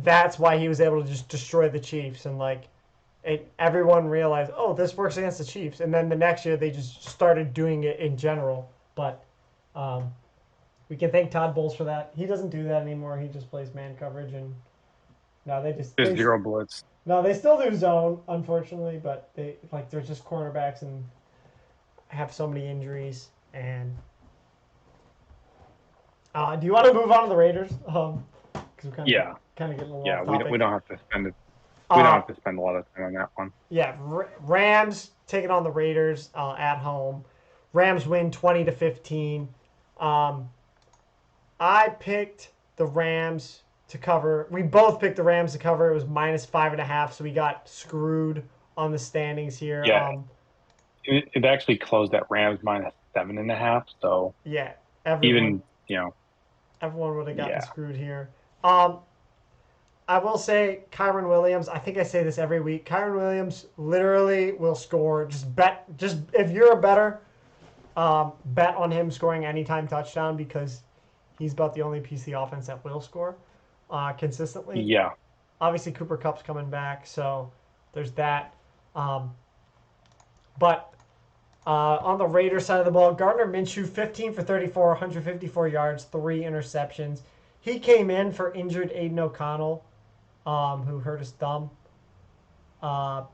that's why he was able to just destroy the Chiefs and like everyone realized, oh, this works against the Chiefs, and then the next year they just started doing it in general. But um, we can thank Todd Bowles for that. He doesn't do that anymore. He just plays man coverage and no, they just just zero blitz. no, they still do zone, unfortunately, but there's just cornerbacks and have so many injuries. And do you want to move on to the Raiders? Because we're Yeah, kind of getting a little yeah. off We topic. don't have to spend it. We don't Uh, have to spend a lot of time on that one. yeah, Rams taking on the Raiders at home. Rams win 20-15. Um, I picked the Rams to cover. We both picked the Rams to cover. It was -5.5, so we got screwed on the standings here. Yeah, it actually closed at Rams -7.5. So Yeah, everyone even everyone would have gotten yeah, screwed here. Um, I will say Kyron Williams. I think I say this every week. Kyron Williams literally will score. Just bet. Just if you're a better, bet on him scoring anytime touchdown because he's about the only piece of the offense that will score consistently. yeah, Obviously, Cooper Cup's coming back, so there's that. Um, but on the Raiders side of the ball, Gardner Minshew, 15 for 34, 154 yards, 3 interceptions. He came in for injured Aiden O'Connell, who hurt his thumb. Uh,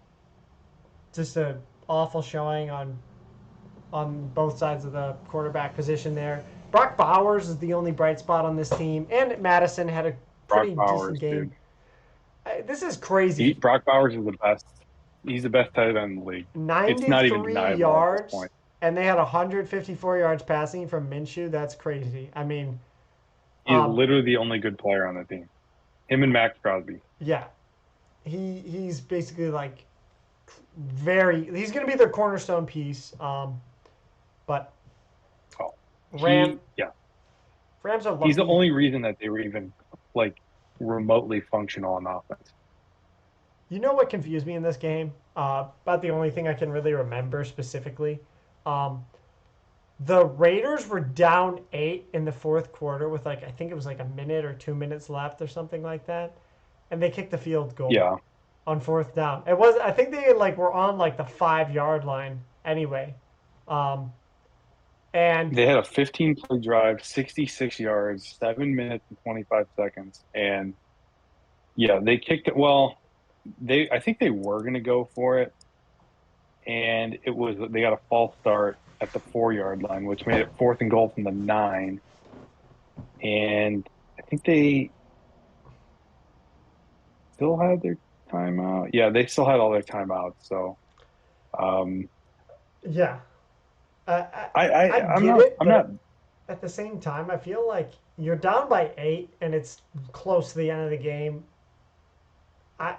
just an awful showing on both sides of the quarterback position there. Brock Bowers is the only bright spot on this team, and Madison had a Brock pretty decent Bowers, game. dude. This is crazy. Brock Bowers is the best. He's the best tight end in the league. It's not even 93 deniable at this yards, point. and they had 154 yards passing from Minshew. That's crazy. I mean, He's um, literally the only good player on the team. Him and Max Crosby. yeah, he's basically like he's going to be their cornerstone piece. But Oh, Ram yeah. Rams are He's the lucky. only reason that they were even like remotely functional on offense. You know what confused me in this game? About the only thing I can really remember specifically. Um, the Raiders were down 8 in the fourth quarter with I think it was like a minute or 2 minutes left or something like that, and they kicked the field goal Yeah. on fourth down. It was I think they were on the 5 yard line anyway, um, and They had a 15 play drive, 66 yards, 7 minutes and 25 seconds. And yeah, they kicked it. Well, I think they were going to go for it. And they got a false start at the 4 yard line, which made it fourth and goal from the 9. and I think they still had their timeout. Yeah, they still had all their timeouts. So um, Yeah, I, I I, I I I'm get not it, I'm not. but at the same time, I feel like you're down by 8 and it's close to the end of the game.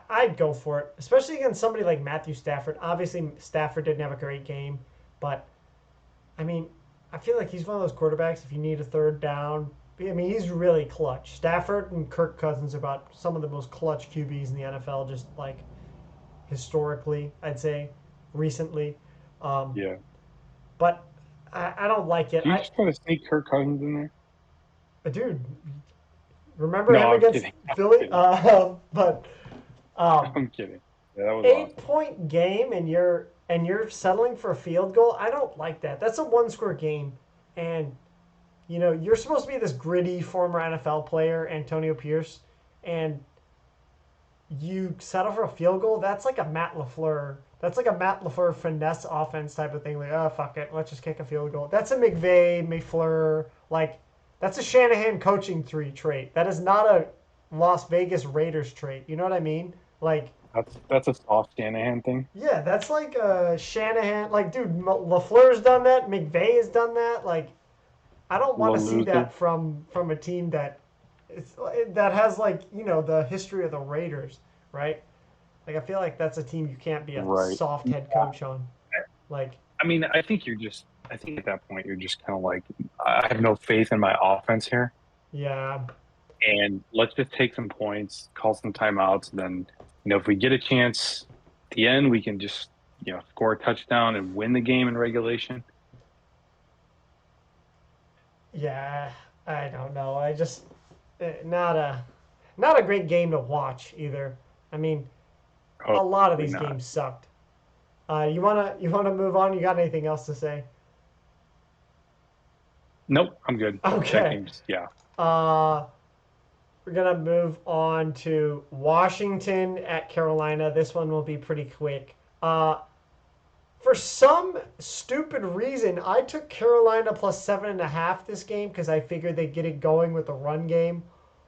I'd go for it, especially against somebody like Matthew Stafford. Obviously, Stafford didn't have a great game, but I mean, I feel like he's one of those quarterbacks. If you need a third down, I mean, he's really clutch. Stafford and Kirk Cousins are about some of the most clutch QBs in the NFL, just like historically, I'd say, recently. Um, Yeah. but I don't like it. Do you just try to sneak Kirk Cousins in there? Dude, remember No, him I'm against kidding. I'm Philly? kidding. but um, I'm kidding. Yeah, that was awesome. 8 point game and you're settling for a field goal. I don't like that. That's a one score game, and you're supposed to be this gritty former NFL player, Antonio Pierce, and you settle for a field goal. That's like a Matt Lafleur. That's like a Matt Lafleur finesse offense type of thing. Like, oh fuck it, let's just kick a field goal. That's a McVay, Mayfleur, like that's a Shanahan coaching trait. That is not a Las Vegas Raiders trait. You know what I mean? Like, That's a soft Shanahan thing. yeah, that's like a Shanahan. Like, dude, Lafleur's done that. McVay has done that. Like, I don't A want to little see looser. that from a team that has like the history of the Raiders, right? Like I feel like that's a team you can't be a Right. soft head coach on. Like, I mean, I think at that point, you're just kind of like, I have no faith in my offense here. yeah, And let's just take some points, call some timeouts. And then, if we get a chance at the end, we can just, score a touchdown and win the game in regulation. yeah, I don't know. I just not a great game to watch either. I mean, Oh, a lot of probably these not. games sucked. You wanna move on? You got anything else to say? Nope, I'm good. That Okay. game's, yeah. Uh, we're gonna move on to Washington at Carolina. This one will be pretty quick. For some stupid reason, I took Carolina plus 7.5 this game because I figured they'd get it going with the run game.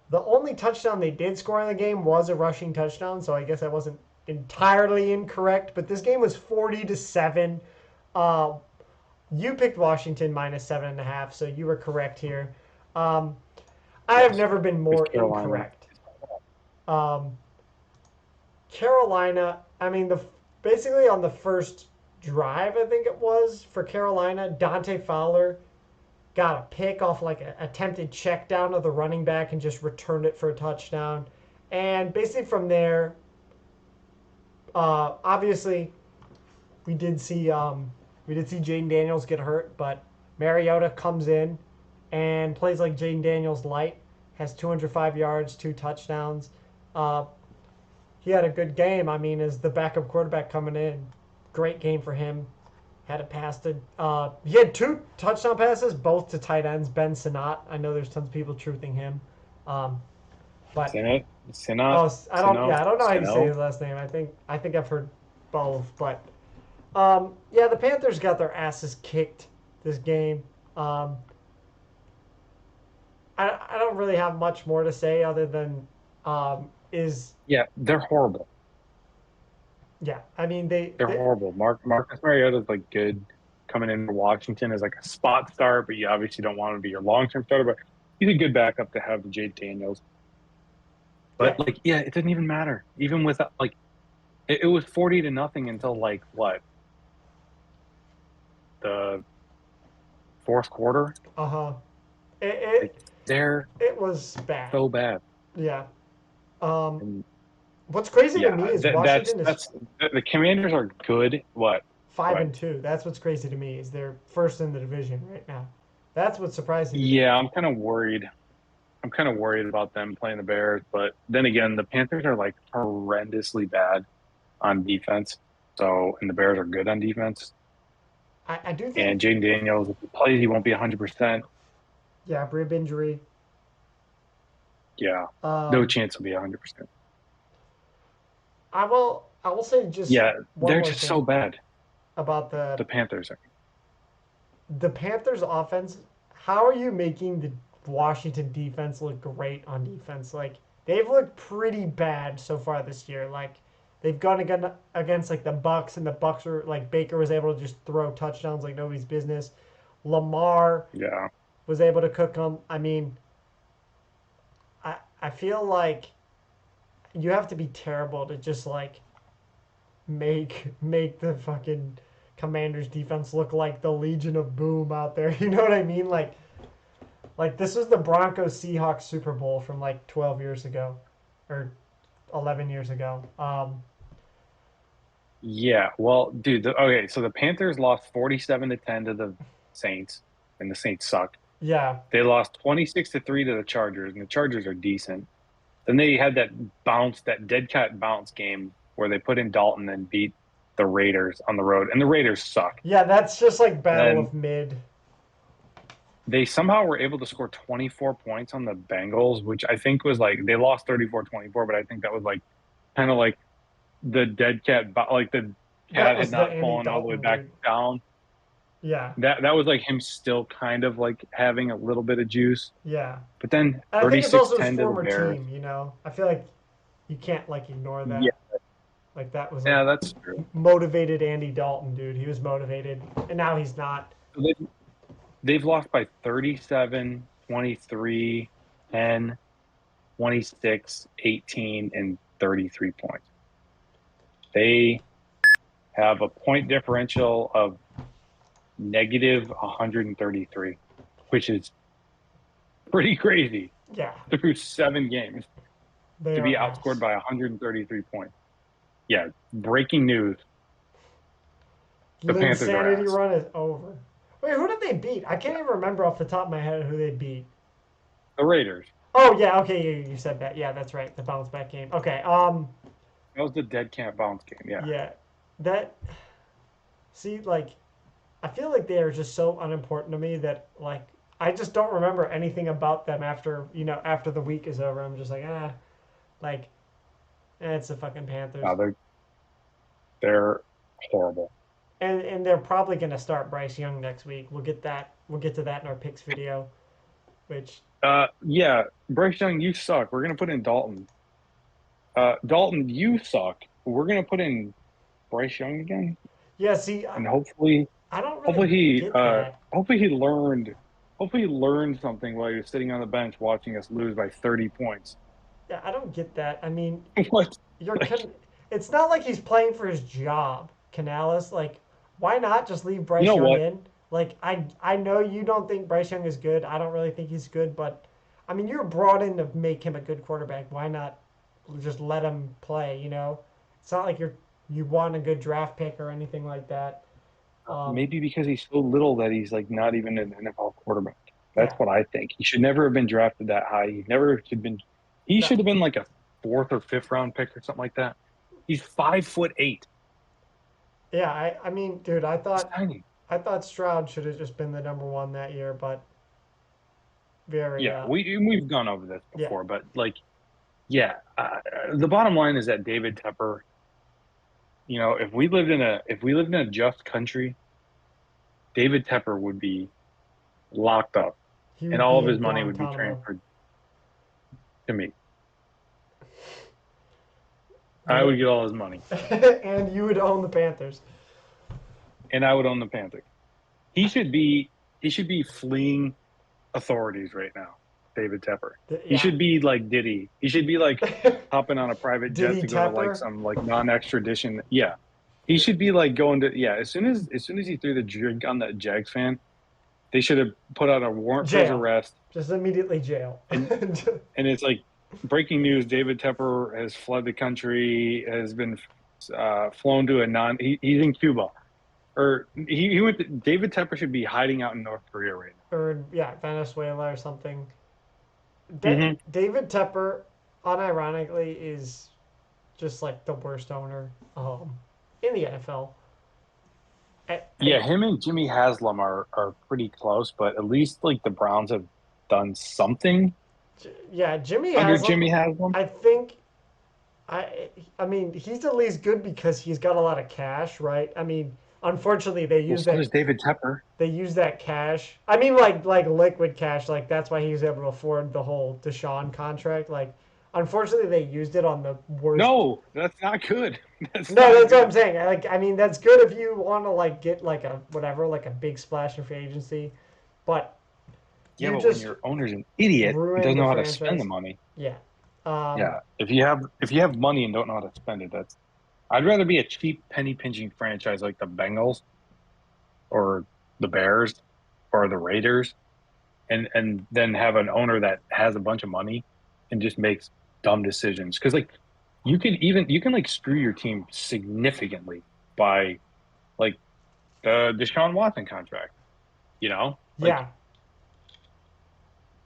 The only touchdown they did score in the game was a rushing touchdown, so I guess I wasn't entirely incorrect. But this game was 40-7. Uh, you picked Washington minus 7.5, so you were correct here. Um, I have Yes. never been Because more Carolina. incorrect. Um, Carolina, I mean, basically on the first drive, I think it was for Carolina, Dante Fowler got a pick off like an attempted check down of the running back and just returned it for a touchdown. And basically from there, obviously we did see Jaden Daniels get hurt, but Mariota comes in and plays like Jaden Daniels light, has 205 yards, 2 touchdowns. Uh, he had a good game. I mean, as the backup quarterback coming in, great game for him. Had a pass to. He had 2 touchdown passes, both to tight ends. Ben Sinnott. I know there's tons of people truthing him, um, but Senate, Senate, oh, I don't. Sino, Yeah, I don't know how you say Sino. his last name. I think I've heard both, but yeah, the Panthers got their asses kicked this game. Um, I don't really have much more to say other than is Yeah, they're horrible. yeah. I mean They're they horrible. Marcus Mariota's like good coming into Washington as like a spot start, but you obviously don't want him to be your long term starter. But he's a good backup to have Jade Daniels. yeah. But like, yeah, it didn't even matter. Even with like, it was 40-0 until like what, the fourth quarter. Uh huh. It, Like it they're it was bad. so bad. Yeah. Um, And what's crazy to yeah, me is that's Washington is the Commanders are good. What? five What? and two. That's what's crazy to me is they're first in the division right now. That's what's surprising to me. Yeah, I'm kind of worried. I'm kind of worried about them playing the Bears, but then again, the Panthers are like horrendously bad on defense. So, and the Bears are good on defense. I do And think Jaden Daniels, if he plays, he won't be 100%. yeah, rib injury. Yeah, no Um, chance he'll be 100%. I will say just Yeah, one they're more just so thing bad. about the The Panthers are. the Panthers offense. How are you making the Washington defense look great on defense. Like they've looked pretty bad so far this year. Like they've gone against like the Bucks, and the Bucks are like Baker was able to just throw touchdowns like nobody's business. Lamar Yeah. was able to cook them. I mean, I feel like you have to be terrible to just like make the fucking Commanders defense look like the Legion of Boom out there. You know what I mean? Like this was the Broncos Seahawks Super Bowl from like 12 years ago, or 11 years ago. Yeah. Well, dude, okay, so the Panthers lost 47-10 to the Saints, and the Saints suck. Yeah, They lost 26-3 to the Chargers, and the Chargers are decent. Then they had that bounce, that dead cat bounce game where they put in Dalton and beat the Raiders on the road, and the Raiders suck. yeah, that's just like And battle then of mid. they somehow were able to score 24 points on the Bengals, which I think was like they lost 34-24, but I think that was like kind of like the dead cat, like the That cat had was the not Andy fallen all the way Dalton back dude. down. Yeah, That was like him still kind of like having a little bit of juice. yeah. But then And I think it's also his 36-10 to the former Bears. team. You know, I feel like you can't like ignore Yeah, that. Like that was like yeah, that's true. motivated Andy Dalton, dude. He was motivated, and now he's not. So they've lost by 37, 23, 10, 26, 18, and 33 points. They have a point differential of negative 133, which is pretty crazy Yeah, through 7 games they to are be ass. outscored by 133 points. Yeah, breaking news. The Panthers are Linsanity ass. run is over. Wait, who did they beat? I can't even remember off the top of my head who they beat. The Raiders. Oh yeah, okay, you said that. Yeah, that's right. The bounce back game. Okay, That was the dead cat bounce game. Yeah. yeah, that. See, like, I feel like they are just so unimportant to me that like I just don't remember anything about them after after the week is over. I'm just like like it's the fucking Panthers, No, they're horrible. and they're probably gonna start Bryce Young next week. We'll get that. We'll get to that in our picks video, which Yeah, Bryce Young, you suck. We're gonna put in Dalton. Dalton, you suck. We're gonna put in Bryce Young again, yeah. See, and hopefully, I don't hopefully really he, get that. hopefully he learned, hopefully he learned something while he was sitting on the bench watching us lose by 30 points. Yeah, I don't get that. I mean, What? you're Like, it's not like he's playing for his job, Canales. Like, why not just leave you Bryce know Young what? in? Like, I know you don't think Bryce Young is good. I don't really think he's good, but I mean, you're brought in to make him a good quarterback. Why not just let him play? It's not like you want a good draft pick or anything like that. Um, Maybe because he's so little that he's like not even an NFL quarterback. That's yeah, what I think. He should never have been drafted that high. He never should have been. He no, should have been like a fourth or fifth round pick or something like that. He's 5'8". yeah. I mean, dude, He's tiny. I thought Stroud should have just been the number one that year, but very Yeah, we've gone over this yeah. before, but like, yeah, the bottom line is that David Tepper. If we lived in a just country, David Tepper would be locked up, He and would all be of his in money would be Guantanamo. transferred to me. I The would get all his money, and you would own the Panthers. and I would own the Panthers. He should be he should be fleeing authorities right now. David Tepper. He Yeah. should be like Diddy. He should be like hopping on a private jet Diddy to go to like Tepper? some like non-extradition. Yeah, he should be like going to yeah. As soon as he threw the drink on that Jags fan, they should have put out a warrant for his Jail. arrest. Just immediately jail. And and it's like breaking news: David Tepper has fled the country, has been flown to a non. He's in Cuba, or he went. David Tepper should be hiding out in North Korea right Or yeah, Venezuela or something. now. David Tepper, unironically, is just like the worst owner in the NFL. Yeah, him and Jimmy Haslam are pretty close, but at least like the Browns have done something Yeah, Jimmy under Haslam. Jimmy Haslam. I think I mean he's at least good because he's got a lot of cash, right? I mean, Unfortunately, they Well, use so that does David Tepper. they use that cash. I mean, like liquid cash. Like that's why he was able to afford the whole Deshaun contract. Like, unfortunately, they used it on the worst. No, that's not good. That's No, not that's what I'm good. saying. Like, I mean, that's good if you want to like get like a whatever, like a big splash in free agency, but Yeah, you but when just your owner's an idiot and ruined doesn't the know how to spend the franchise. money, Yeah. Um, yeah. If you have money and don't know how to spend it, that's I'd rather be a cheap penny pinching franchise like the Bengals or the Bears or the Raiders and then have an owner that has a bunch of money and just makes dumb decisions. Because like you can like screw your team significantly by like the Deshaun Watson contract. Like yeah,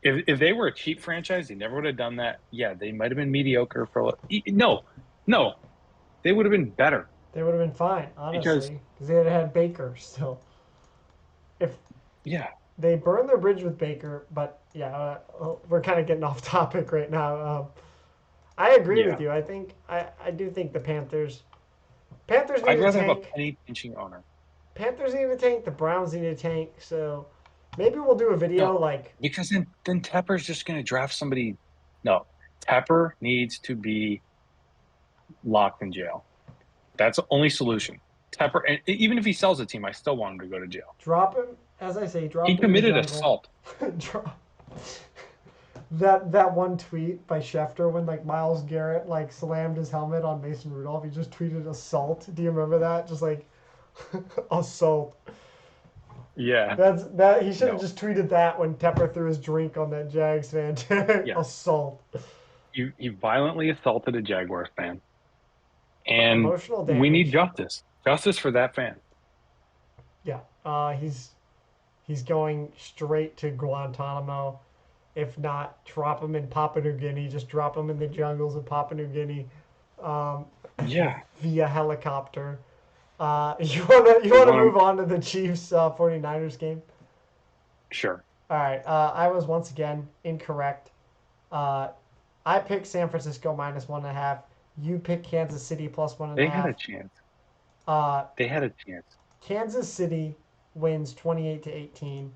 if they were a cheap franchise, they never would have done that. Yeah, they might have been mediocre for no, no, they would have been better they would have been fine, because honestly, because they had Baker still. If yeah, they burned their bridge with Baker, but yeah, we're kind of getting off topic right now. I agree with yeah, you. I do think the Panthers need I'd to rather have a tank. penny pinching owner. Panthers need to tank. The Browns need to tank. So maybe we'll do a video No, like because then Tepper's just going to draft somebody. No, Tepper needs to be locked in jail. That's the only solution. Tepper, and even if he sells the team, I still want him to go to jail. drop him, as I say, He drop him in the committed jungle. assault. drop that one tweet by Schefter when like Miles Garrett like slammed his helmet on Mason Rudolph. He just tweeted assault. Do you remember that? Just like assault. Yeah, That he should have no, just tweeted that when Tepper threw his drink on that Jags fan. yes. Assault. He violently assaulted a Jaguars fan, and Emotional we need damage. justice. Justice for that fan. Yeah. He's going straight to Guantanamo. If not, drop him in Papua New Guinea. Just drop him in the jungles of Papua New Guinea um, Yeah, via helicopter. You wanna want move him. on to the Chiefs 49ers game? Sure. All right. I was once again incorrect. Uh, I picked San Francisco -1.5. You picked Kansas City plus one and a They had a half. chance. Uh, They had a chance. Kansas City wins 28-18.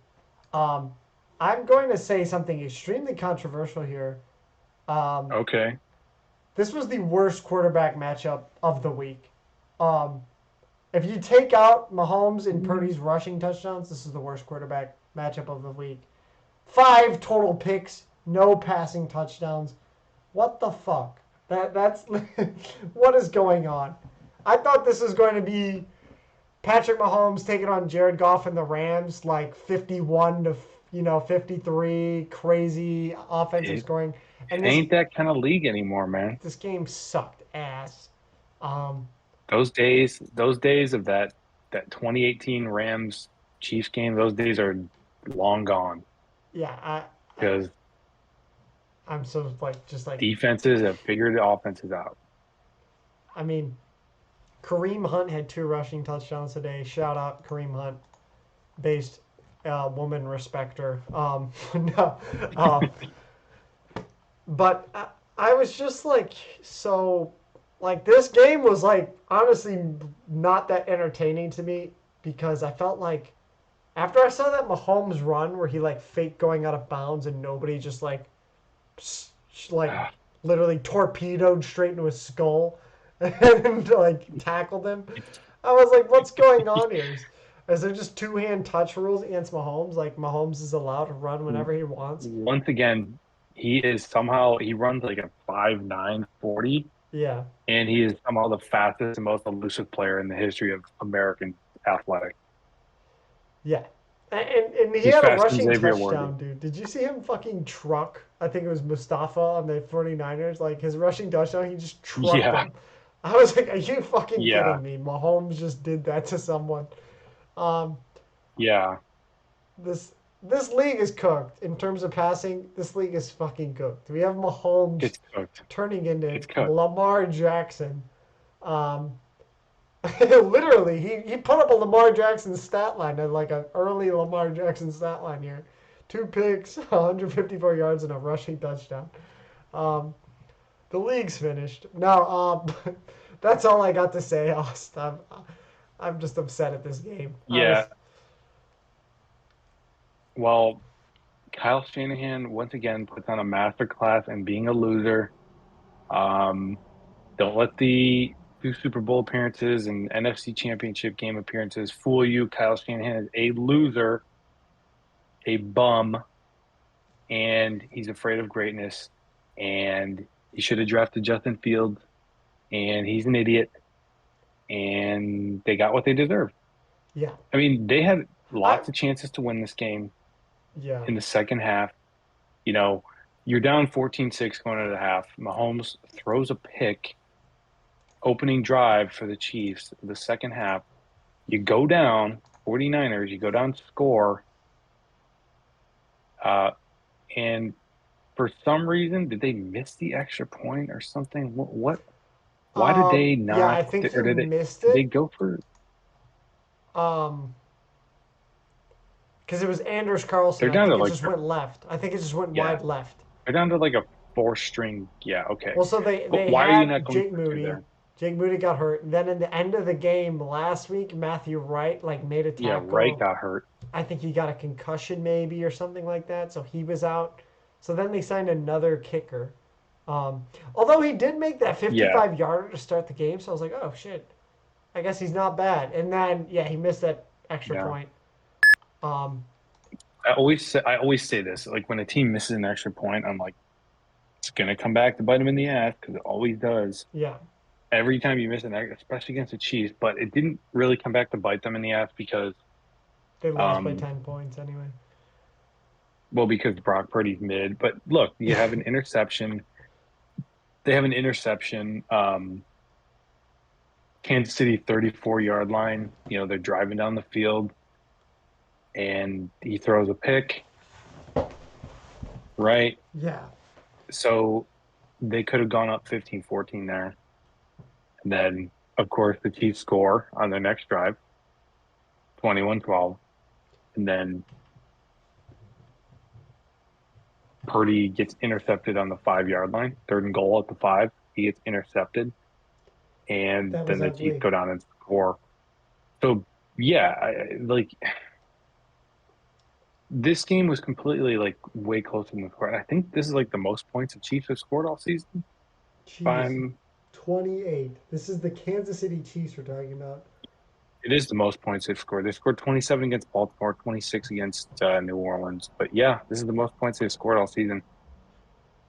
Um, I'm going to say something extremely controversial here. Um, Okay. this was the worst quarterback matchup of the week. Um, if you take out Mahomes and Purdy's rushing touchdowns, this is the worst quarterback matchup of the week. 5 total picks, no passing touchdowns. What the fuck? That's what is going on? I thought this was going to be Patrick Mahomes taking on Jared Goff and the Rams, like 51 to 53, crazy offensive It, scoring, and it this ain't that kind of league anymore, man. this game sucked ass. Um, Those days of that 2018 Rams Chiefs game, those days are long gone yeah, because I'm so like just like defenses have figured the offenses out. I mean Kareem Hunt had 2 rushing touchdowns today. Shout out Kareem Hunt, based woman respecter. No, um, but I was just like so like this game was like honestly not that entertaining to me because I felt like after I saw that Mahomes run where he like fake going out of bounds and nobody just like Ah, literally torpedoed straight into his skull and like tackled him. I was like, what's going on here? Is there just 2 hand touch rules against Mahomes? Like Mahomes is allowed to run whenever he wants? Once again, he runs like a 5'9" 40, Yeah, and he is somehow the fastest and most elusive player in the history of American athletics. yeah. And he He's had a faster than rushing Xavier Worthy. touchdown, dude. Did you see him fucking truck? I think it was Mustafa on the 49ers. Like his rushing touchdown, he just trucked Yeah, him. I was like, are you fucking yeah, kidding me? Mahomes just did that to someone. Um, yeah. this league is cooked in terms of passing. This league is fucking cooked. We have Mahomes It's cooked. turning into It's cooked. Lamar Jackson. Um, literally, he put up a Lamar Jackson stat line and like an early Lamar Jackson stat line here. 2 picks, 154 yards, and a rushing touchdown. Um, the league's finished. Now, that's all I got to say. I'm just upset at this game. Yeah. Well, Kyle Shanahan once again puts on a masterclass in being a loser. Um, don't let the two Super Bowl appearances and NFC Championship game appearances fool you. Kyle Shanahan is a loser, a bum, and he's afraid of greatness. And he should have drafted Justin Fields, and he's an idiot. And they got what they deserved. Yeah, I mean, they had I lots of chances to win this game yeah. in the second half. You know, you're down 14-6 going into the half. Mahomes throws a pick, opening drive for the Chiefs, the second half. You go down, 49ers, you go down to score. Uh, and for some reason, did they miss the extra point or something? Why did they Yeah, I not, think he or missed did they it. go for, Um, because it was Anders they're Carlson. I down to think it like, just went left. I think it just went yeah, wide left. they're down to like a four string. Yeah, okay. Well, so they But they why are you had not going Jake for two Moody. there? Jake Moody got hurt. And then in the end of the game last week, Matthew Wright like made a Yeah, Wright tackle. got hurt. I think he got a concussion maybe or something like that, so he was out. So then they signed another kicker. Um, Although he did make that Yeah, 55 yarder to start the game, so I was like, oh shit, I guess he's not bad. And then yeah, he missed that extra yeah. point. Um, I always say this. Like when a team misses an extra point, I'm like, it's gonna come back to bite them in the ass because it always does. yeah, Every time you miss an extra, especially against the Chiefs, but it didn't really come back to bite them in the ass because, they lost by um, 10 points anyway. well, because Brock Purdy's mid. But look, you have an interception. They have an interception. Kansas City 34-yard line. You know, they're driving down the field and he throws a pick, right? Yeah, So they could have gone up 15-14 there. And then, of course, the Chiefs score on their next drive, 21-12. And then Purdy gets intercepted on the 5-yard line, third and goal at the 5. He gets intercepted. And that then was the Chiefs ugly. go down and score. So, yeah, like this game was completely like way closer than the score. I think this is like the most points the Chiefs have scored all season. If Jeez, I'm 28. This is the Kansas City Chiefs we're talking about. It is the most points they've scored. They scored 27 against Baltimore, 26 against New Orleans. But yeah, this is the most points they've scored all season.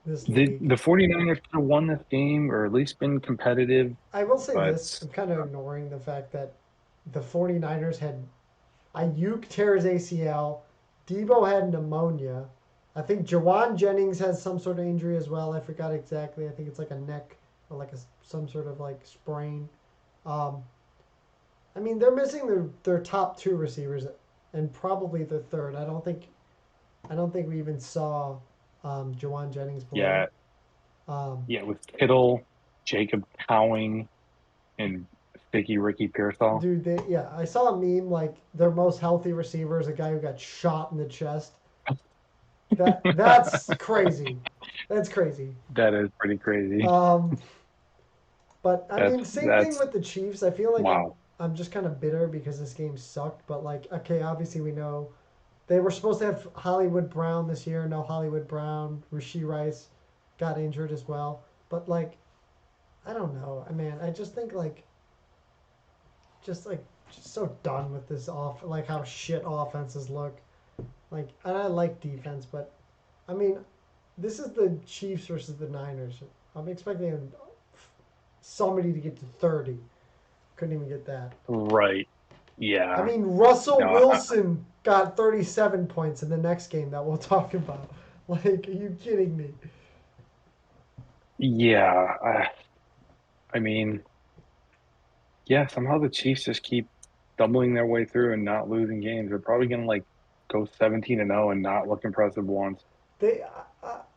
This league. The 49ers could have won this game or at least been competitive, I will say but this. I'm kind of ignoring the fact that the 49ers had Ayuk tear his ACL. Debo had pneumonia. I think Jawan Jennings has some sort of injury as well. I forgot exactly. I think it's like a neck or like some sort of like sprain. Um, I mean, they're missing their top two receivers and probably the third. I don't think we even saw Jawan Jennings play. yeah, Um, yeah, with Kittle, Jacob Cowing, and Sticky Ricky Pearsall. Dude, yeah, I saw a meme like their most healthy receiver is a guy who got shot in the chest. That's crazy. That's crazy. That is pretty crazy. Um, but I That's mean, same thing that's with the Chiefs. I feel like I'm wow. I'm just kind of bitter because this game sucked. But like, okay, obviously we know they were supposed to have Hollywood Brown this year. No Hollywood Brown. Rasheed Rice got injured as well. But like, I don't know. I mean, I just think like just so done with this off like how shit offenses look. Like, and I like defense, but I mean, this is the Chiefs versus the Niners. I'm expecting somebody to get to 30. Couldn't even get that. Right. I Yeah. mean, Russell No, Wilson got 37 points in the next game that we'll talk about. Like, are you kidding me? yeah. I mean, yeah, somehow the Chiefs just keep stumbling their way through and not losing games. They're probably gonna like go 17-0 and not look impressive once. They,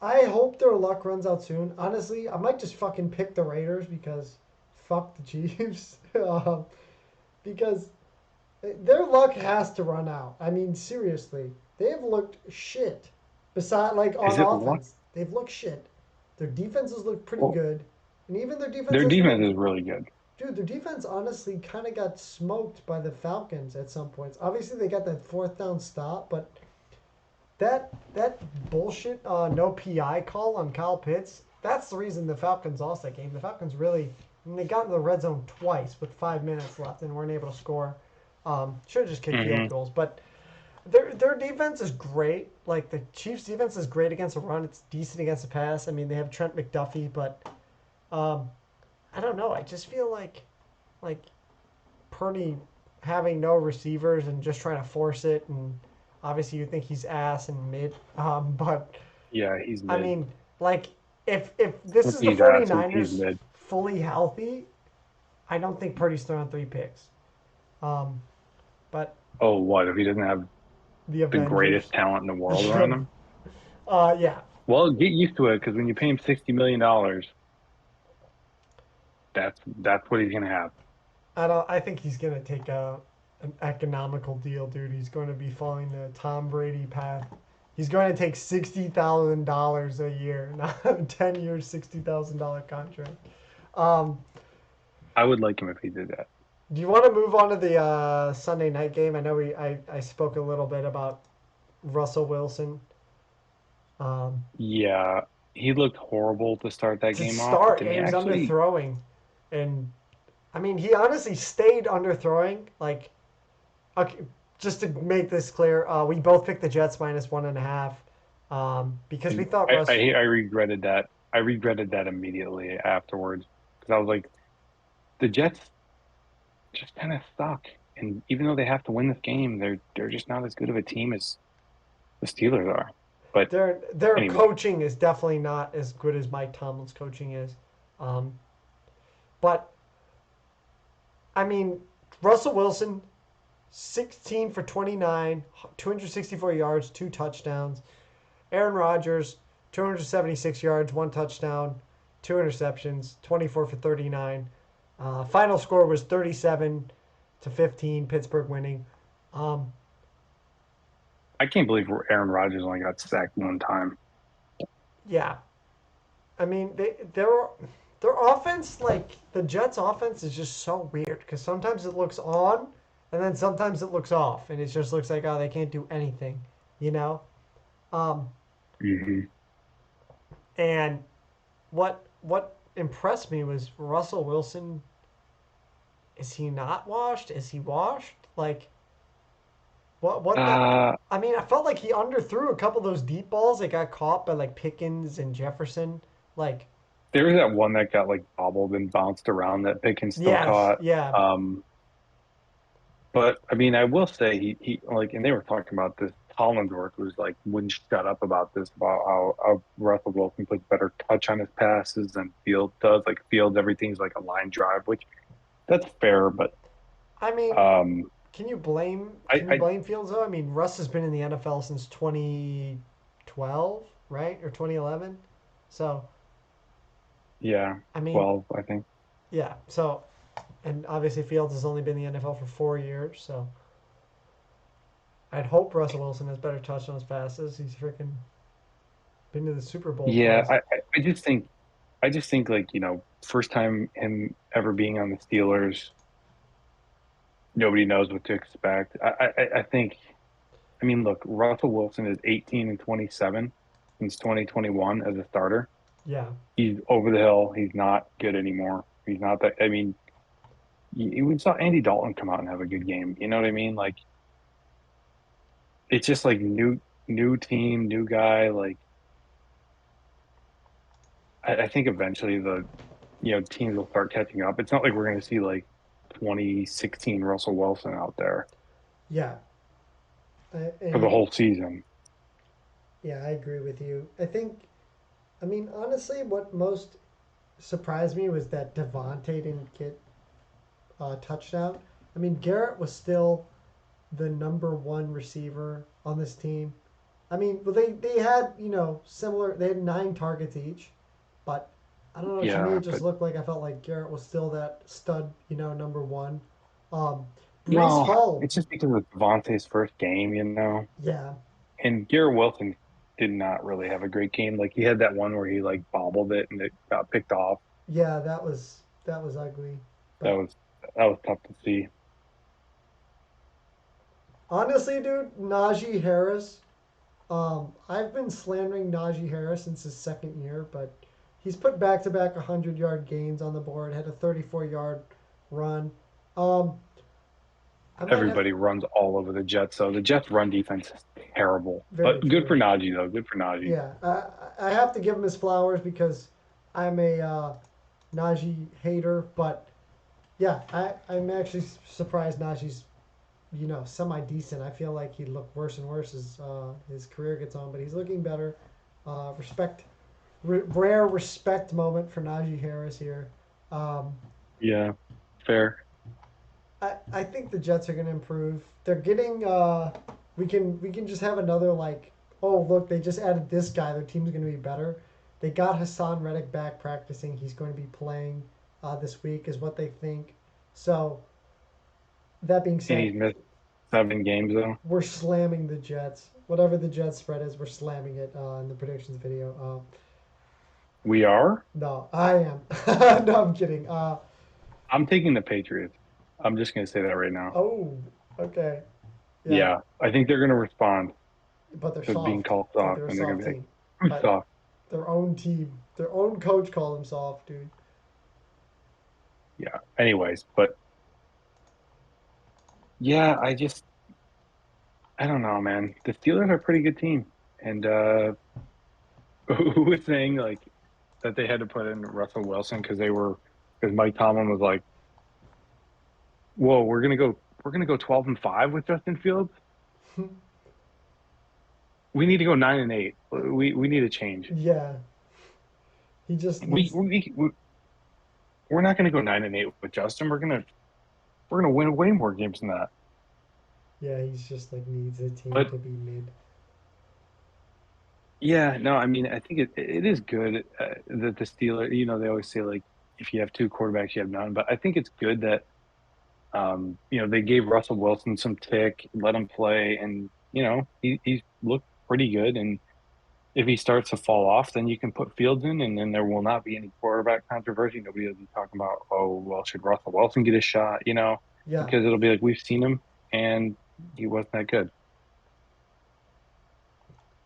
I hope their luck runs out soon. Honestly, I might just fucking pick the Raiders because fuck the Chiefs. Because their luck has to run out. I mean, seriously, they have looked shit. Beside, like on Is it luck? offense, they've looked shit. Their defenses look pretty Well, good, and even their defense their has defense been is really good. Dude, their defense honestly kind of got smoked by the Falcons at some points. Obviously, they got that fourth down stop, but that bullshit no PI call on Kyle Pitts. That's the reason the Falcons lost that game. The Falcons really, I mean, they got in the red zone twice with 5 minutes left and weren't able to score. Should have just kicked field Hmm. goals, but their defense is great. Like the Chiefs' defense is great against the run. It's decent against the pass. I mean, they have Trent McDuffie, but um, I don't know. I just feel like Purdy having no receivers and just trying to force it, and obviously you think he's ass and mid, but Yeah, he's I mid. mean, like if this is the He's ass. He's 49ers mid. fully healthy, I don't think Purdy's throwing 3 picks. Um, but Oh, what if he doesn't have the the greatest Avengers, talent in the world around him? yeah, Well, get used to it because when you pay him $60 million, that's what he's gonna have. I don't. I think he's gonna take an economical deal, dude. He's going to be following the Tom Brady path. He's going to take $60,000 a year, not a 10 year, $60,000 contract. Um, I would like him if he did that. do you want to move on to the Sunday night game? I know I spoke a little bit about Russell Wilson. Um, Yeah, he looked horrible to start that to game off, but start, then he he was actually, underthrowing, and I mean he honestly stayed underthrowing. Like, okay, just to make this clear, we both picked the Jets -1.5 because we and thought I, Russ. I regretted that. I regretted that immediately afterwards because I was like, the Jets just kind of suck, and even though they have to win this game, they're just not as good of a team as the Steelers are. But Their anyway, coaching is definitely not as good as Mike Tomlin's coaching is, um, but I mean Russell Wilson, 16 for 29, 264 yards, 2 touchdowns. Aaron Rodgers, 276 yards, 1 touchdown, 2 interceptions, 24 for 39. Final score was 37-15, Pittsburgh winning. Um, I can't believe Aaron Rodgers only got sacked one time. yeah, I mean their offense, like the Jets' offense, is just so weird because sometimes it looks on, and then sometimes it looks off, and it just looks like oh they can't do anything, you know. Um, Hmm. and what impressed me was Russell Wilson. Is he not washed? Is he washed? Like what the? Uh, I mean, I felt like he underthrew a couple of those deep balls that got caught by like Pickens and Jefferson. Like there was that one that got like bobbled and bounced around that Pickens still yes, caught. yeah, Um, but I mean, I will say he like, and they were talking about this. Hollensworth was like, wouldn't shut up about this about how Russell Wilson puts better touch on his passes than Field does. Like Fields, everything's like a line drive, which that's fair. But I mean, um, can you I blame Fields though? I mean, Russ has been in the NFL since 2012, right, or 2011. So yeah, I mean, 12, I think. yeah. So and obviously Fields has only been in the NFL for 4 years. So I'd hope Russell Wilson has better touch on his passes. He's freaking been to the Super Bowl Yeah, twice. I just think like, first time him ever being on the Steelers, nobody knows what to expect. I think, I mean, look, Russell Wilson is 18 and 27 since 2021 as a starter. Yeah, He's over the hill. He's not good anymore. He's not that. I mean, we saw Andy Dalton come out and have a good game. You know what I mean? Like, it's just like new team, new guy. Like, I think eventually teams will start catching up. It's not like we're going to see like 2016 Russell Wilson out there yeah, for the and whole season. yeah, I agree with you. I mean, honestly, what most surprised me was that Devontae didn't get a touchdown. I mean, Garrett was still the number one receiver on this team. I mean, well, they had similar. They had 9 targets each, but I don't know. To me, Yeah, it just but looked like I felt like Garrett was still that stud, number one. Um, Brees no, Hall, it's just because of Devontae's first game, yeah, And Garrett Wilson did not really have a great game. Like he had that one where he like bobbled it and it got picked off. yeah, that was ugly. that But was that was tough to see. honestly, dude, Najee Harris. I've been slandering Najee Harris since his second year, but he's put back-to-back 100-yard games on the board. Had a 34-yard run. Um, I might have Everybody runs all over the Jets, so the Jets' run defense is terrible. very But good for true. Najee, though. Good for Najee. Yeah, I have to give him his flowers because I'm a Najee hater, but yeah, I'm actually surprised Najee's semi decent. I feel like he'd look worse and worse as his career gets on, but he's looking better. Respect, rare respect moment for Najee Harris here. Um, Yeah, fair. I think the Jets are going to improve. They're getting we can just have another like, oh look, they just added this guy. Their team's going to be better. They got Hassan Reddick back practicing. He's going to be playing this week, is what they think. So that being And said, he's missed 7 games, though. we're slamming the Jets. Whatever the Jets spread is, we're slamming it in the predictions video. We are? No, I am. No, I'm kidding. I'm taking the Patriots. I'm just going to say that right now. Oh, okay, yeah, Yeah, I think they're going to respond but they're to being soft. called It's like soft, they're a and they're going soft to be like, team. who's But soft? their own team, their own coach called them soft, dude. Yeah. Anyways, but yeah, I don't know, man. The Steelers are a pretty good team. And who was saying like that they had to put in Russell Wilson because Mike Tomlin was like, "Whoa, we're gonna go 12-5 with Justin Fields. We need to go 9-8. We need a change. Yeah, he just We needs. we, we we're not gonna go 9-8 with Justin. We're gonna win way more games than that." Yeah, he's just like needs a team But to be mid. yeah, no, I mean, I think it is good that the Steelers, they always say like if you have two quarterbacks, you have none. But I think it's good that they gave Russell Wilson some tick, let him play, and he's looked pretty good. And if he starts to fall off, then you can put Fields in, and then there will not be any quarterback controversy. Nobody will be talking about, oh, well, should Russell Wilson get a shot? Yeah, Because it'll be like we've seen him, and he wasn't that good.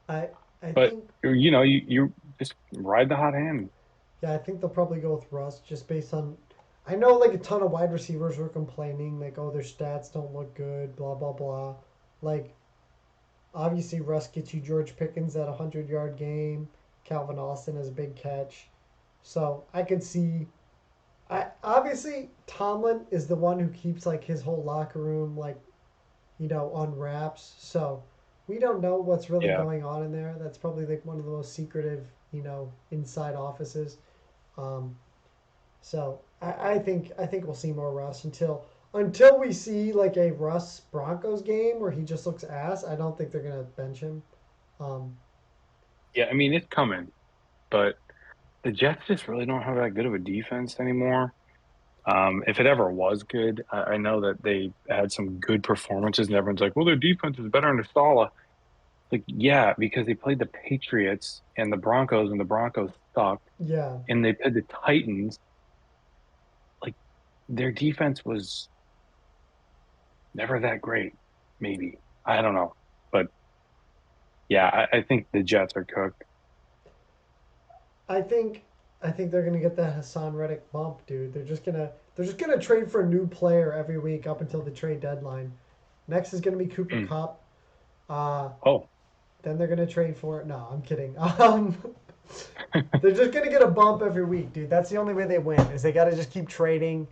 I I But think you just ride the hot hand. yeah, I think they'll probably go with Russ just based on. I know like a ton of wide receivers were complaining like, oh, their stats don't look good, blah blah blah. Like obviously Russ gets you George Pickens at 100-yard game. Calvin Austin has a big catch. So I could see. I obviously Tomlin is the one who keeps like his whole locker room like on wraps. So we don't know what's really Yeah. going on in there. That's probably like one of the most secretive inside offices. Um, so I think we'll see more Russ until we see like a Russ Broncos game where he just looks ass. I don't think they're gonna bench him. Um, Yeah, I mean, it's coming, but the Jets just really don't have that good of a defense anymore. If it ever was good, I know that they had some good performances, and everyone's like, well, their defense is better under Sala. Like, yeah, because they played the Patriots and the Broncos sucked, yeah, and they played the Titans. Like, their defense was never that great, maybe. I don't know. But yeah, I think the Jets are cooked. I think I think they're gonna get that Hassan Reddick bump, dude. They're just gonna trade for a new player every week up until the trade deadline. Next is gonna be Cooper Mm. Cup. Uh, Oh, then they're gonna trade for it. No, I'm kidding. They're just gonna get a bump every week, dude. That's the only way they win. Is they gotta just keep trading,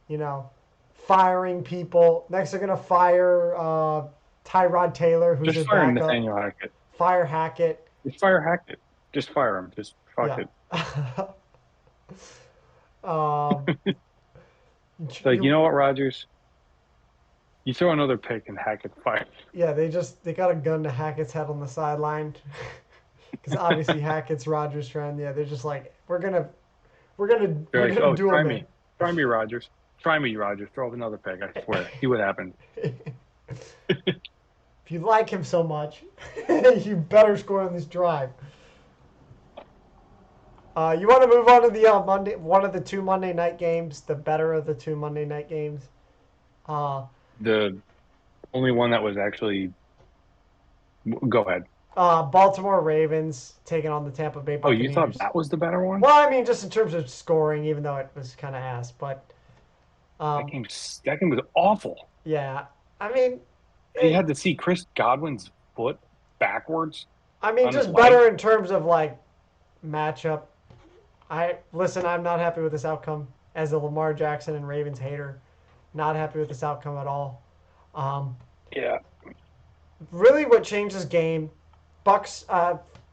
you know, firing people. Next, they're gonna fire Tyrod Taylor, who's just their fire backup. Nathaniel Hackett. Fire Hackett. Just fire Hackett. Just fire him. Just fuck Yeah. it. um, It's like, you you, know what, Rogers? You throw another pick and Hackett's fired. yeah, they got a gun to Hackett's head on the sideline because obviously Hackett's Rogers' friend. Yeah, they're just like we're gonna They're we're like, gonna oh, do try him me. Try me, Rogers. Try me, Rogers. Throw up another pick. I swear. See what happens. in. If you like him so much, you better score on this drive. You want to move on to the Monday, one of the two Monday night games, the better of the two Monday night games. Uh, The only one that was actually go ahead. Baltimore Ravens taking on the Tampa Bay Oh, you thought Buccaneers. that was the better one? Well, I mean, just in terms of scoring, even though it was kind of ass, but That um, game, that game was awful. yeah, I mean, And you it, had to see Chris Godwin's foot backwards on his just leg. better in terms of like matchup. I listen. I'm not happy with this outcome as a Lamar Jackson and Ravens hater. Not happy with this outcome at all. Um, Yeah, really, what changed this game? Bucks.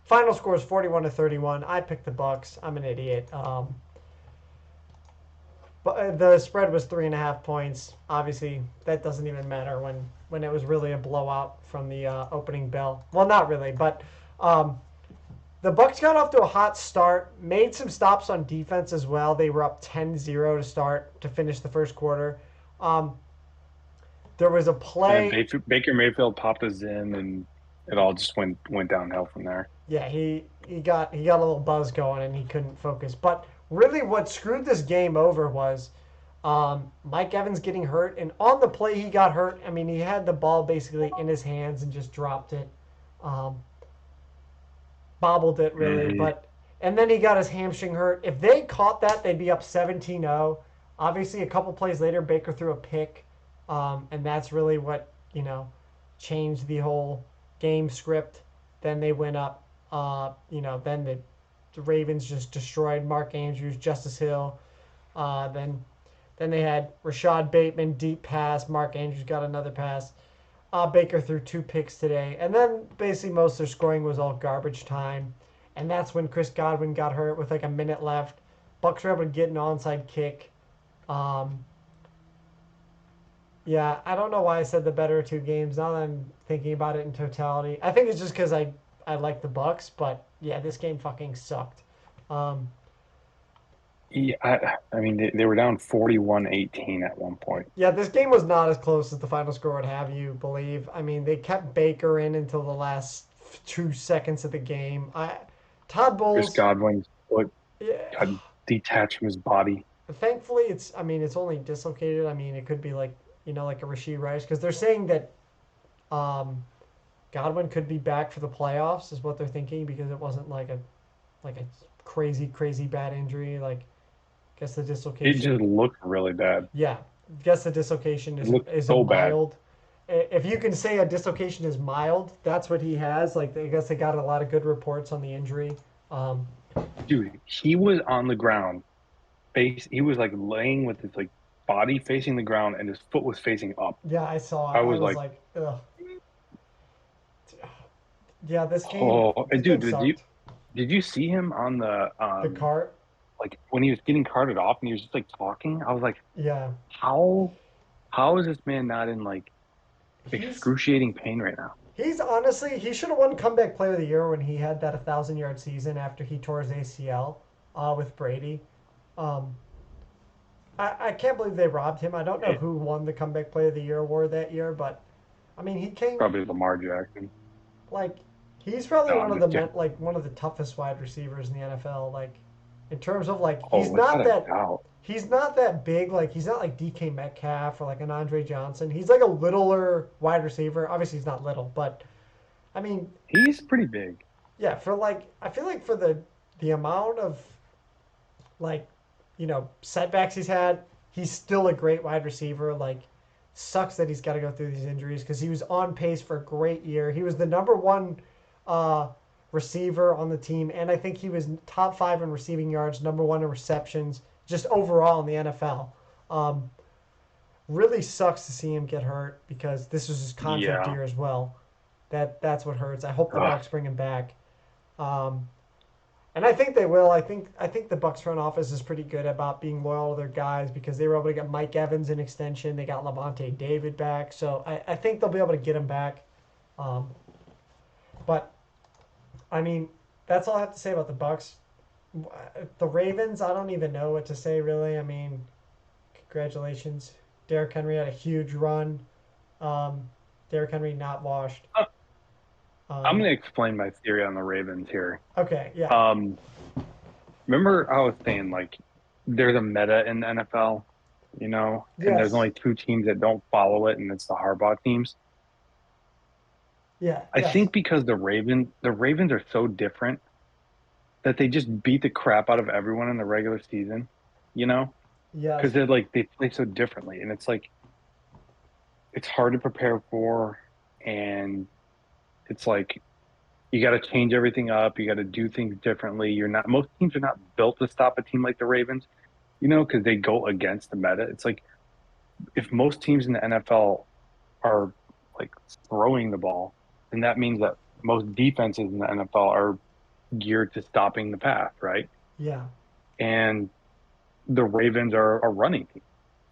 Final score is 41-31. I picked the Bucks. I'm an idiot. But the spread was 3.5 points. Obviously, that doesn't even matter when it was really a blowout from the opening bell. Well, not really, but um, the Bucks got off to a hot start, made some stops on defense as well. They were up 10-0 to start to finish the first quarter. Um, there was a and then play. Baker Mayfield popped us in, and it all just went downhill from there. Yeah, he got a little buzz going and he couldn't focus. But really, what screwed this game over was Mike Evans getting hurt, and on the play he got hurt. I mean, he had the ball basically in his hands and just dropped it, um, bobbled it really. Hmm. But and then he got his hamstring hurt. If they caught that, they'd be up 17-0. Obviously, a couple plays later, Baker threw a pick, and that's really what changed the whole game script. Then they went up. Then the Ravens just destroyed Mark Andrews, Justice Hill. Then they had Rashad Bateman deep pass. Mark Andrews got another pass. Baker threw two picks today, and then basically most of their scoring was all garbage time, and that's when Chris Godwin got hurt with like a minute left. Bucks were able to get an onside kick. Um, yeah, I don't know why I said the better two games. Now that I'm thinking about it in totality, I think it's just because I like the Bucks, but yeah, this game fucking sucked. Um, Yeah, I mean, they were down 41-18 at one point. yeah, this game was not as close as the final score would have you believe. I mean, they kept Baker in until the last 2 seconds of the game. Todd Chris Bowles, Godwin's foot yeah, got detached from his body. thankfully it's. I mean, it's only dislocated. I mean, it could be like like a Rasheed Rice because they're saying that um, Godwin could be back for the playoffs is what they're thinking because it wasn't like a crazy bad injury. Like, I guess the It dislocation. just looked really bad. Yeah, I guess the dislocation It is looked is a so bad. mild. If you can say a dislocation is mild, that's what he has. Like, I guess they got a lot of good reports on the injury. Um, Dude, he was on the ground, he was like laying with his like body facing the ground and his foot was facing up. yeah, I saw I it. I was was like, like, ugh. Yeah, this game, oh, this and dude, game sucked. did you see him on the The cart, like when he was getting carted off and he was just like talking? I was like, yeah, how how is this man not in like he's excruciating pain right now? he's honestly he should have won comeback player of the year when he had that 1,000 yard season after he tore his ACL with Brady. Um, I can't believe they robbed him. I don't know Eh, who won the comeback player of the year award that year, but I mean he came Probably Lamar Jackson. like he's probably No, one I'm of the just kidding. one of the toughest wide receivers in the NFL. Like in terms of like Oh, without a doubt. he's not that big. Like he's not like DK Metcalf or like an Andre Johnson. He's like a littler wide receiver. Obviously he's not little, but I mean He's pretty big. yeah, for like I feel like for the amount of like setbacks he's had, he's still a great wide receiver. Like sucks that he's got to go through these injuries because he was on pace for a great year. He was the number one uh, receiver on the team, and I think he was top five in receiving yards, number one in receptions, just overall in the NFL. Um, really sucks to see him get hurt because this was his contract Yeah. year as well. That's what hurts. I hope the Ugh. Bucks bring him back. Um, and I think they will. I think the Bucks front office is pretty good about being loyal to their guys because they were able to get Mike Evans an extension. They got Levante David back, so I think they'll be able to get him back. Um, but I mean, that's all I have to say about the Bucks. The Ravens, I don't even know what to say really. I mean, congratulations, Derrick Henry had a huge run. Um, Derrick Henry not washed. Uh, I'm Um, going to explain my theory on the Ravens here. okay, yeah, Um, remember I was saying like there's a meta in the NFL, and there's Yes. only two teams that don't follow it, and it's the Harbaugh teams. Yeah. I Yes. think because the Ravens are so different that they just beat the crap out of everyone in the regular season, you know, because Yes. they play so differently, and it's like it's hard to prepare for, and it's like you got to change everything up, you got to do things differently. You're not Most teams are not built to stop a team like the Ravens, because they go against the meta. It's like if most teams in the NFL are like throwing the ball, then that means that most defenses in the NFL are geared to stopping the pass, right? Yeah. And the Ravens are a running team,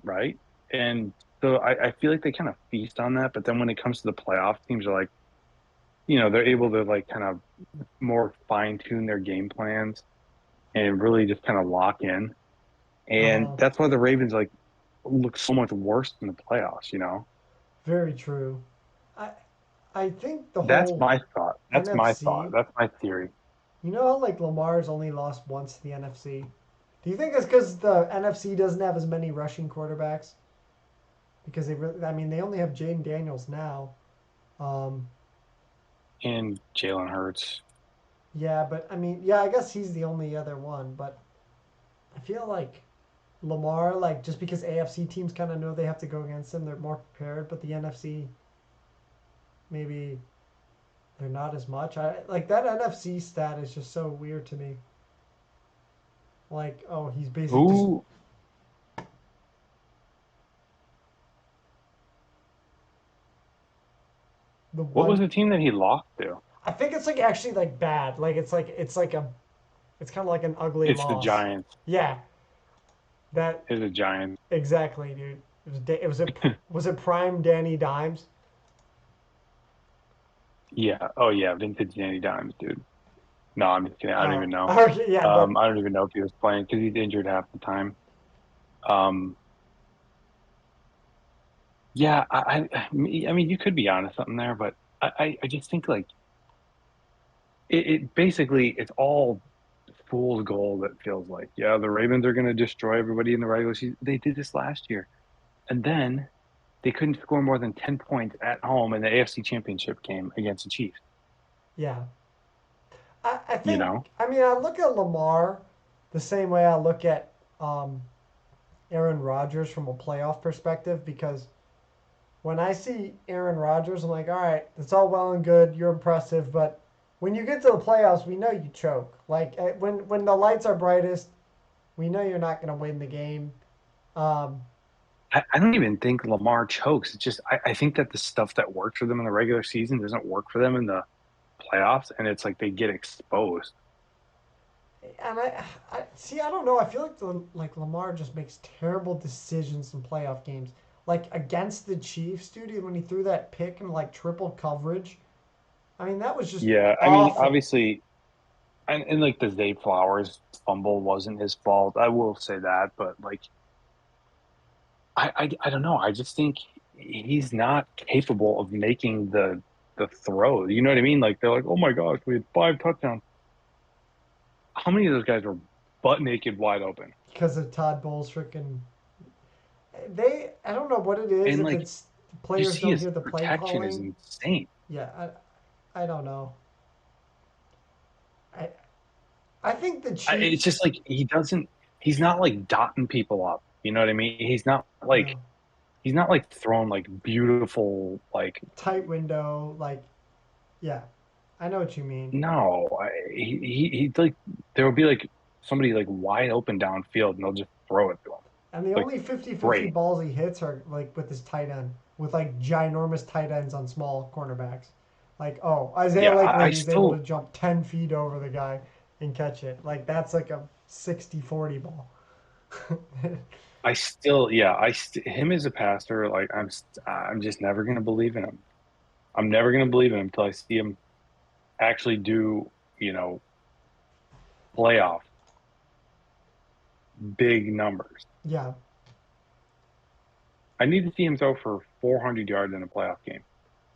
right? And so I feel like they kind of feast on that. But then when it comes to the playoff, teams are like, they're able to like kind of more fine tune their game plans and really just kind of lock in. And Uh, that's why the Ravens like look so much worse in the playoffs. Very true. I I think the That's whole my thought. That's my thought. NFC. That's my theory. You know how like Lamar's only lost once to the NFC. Do you think it's because the NFC doesn't have as many rushing quarterbacks? Because I mean, they only have Jaden Daniels now. Um, And Jalen Hurts. yeah, but I mean, yeah, I guess he's the only other one. But I feel like Lamar, like just because AFC teams kind of know they have to go against him, they're more prepared. But the NFC, maybe they're not as much. I like that NFC stat is just so weird to me. Like, oh, he's basically just Who? the What was one. the team that he lost to? I think it's like actually like bad. Like it's kind of like an ugly It's the loss. Giants. Yeah, that It's the Giants. exactly, dude. Was it prime Danny Dimes? Yeah. Oh yeah. Vintage Danny Dimes, dude. No, I'm just kidding. I don't Oh, even know. okay, yeah, but I don't even know if he was playing because he's injured half the time. Um, yeah. I mean, you could be onto something there, but I just think like it basically it's all fool's gold. It feels like, yeah, the Ravens are going to destroy everybody in the regular season. They did this last year, and then they couldn't score more than 10 points at home in the AFC Championship game against the Chiefs, yeah, I you think know? I mean I look at Lamar the same way I look at um, Aaron Rodgers from a playoff perspective because when I see Aaron Rodgers, I'm like, all right, it's all well and good, you're impressive, but when you get to the playoffs, we know you choke. Like when the lights are brightest, we know you're not going to win the game. Um, I don't even think Lamar chokes. It's just I think that the stuff that works for them in the regular season doesn't work for them in the playoffs, and it's like they get exposed. and I see. I don't know. I feel like like Lamar just makes terrible decisions in playoff games. Like against the Chiefs, dude, when he threw that pick and like triple coverage. I mean, that was just Yeah, I mean, awful. obviously, and like the Zay Flowers fumble wasn't his fault. I will say that, but like I don't know. I just think he's not capable of making the throw. You know what I mean? Like they're like, oh my gosh, we had 5 touchdowns. How many of those guys were butt naked, wide open? Because of Todd Bowles freaking I don't know what it is And if like it's you players see don't his hear the play protection is calling. insane. Yeah, I don't know. I I think the It's Chiefs. just like he's not like dotting people up. You know what I mean? No, He's not like throwing like beautiful like tight window. Like, yeah, I know what you mean. no. He like there will be like somebody like wide open downfield and they'll just throw it to him. And the Like only 50-50 great. balls he hits are like with his tight end, with like ginormous tight ends on small cornerbacks. Like, oh, Isaiah Yeah, Likely I is able to still jump 10 feet over the guy and catch it. Like, that's like a 60-40 ball. I still yeah, him as a passer, like I'm just never gonna believe in him. I'm never gonna believe in him until I see him actually do, playoff big numbers. Yeah, I need to see him throw for 400 yards in a playoff game.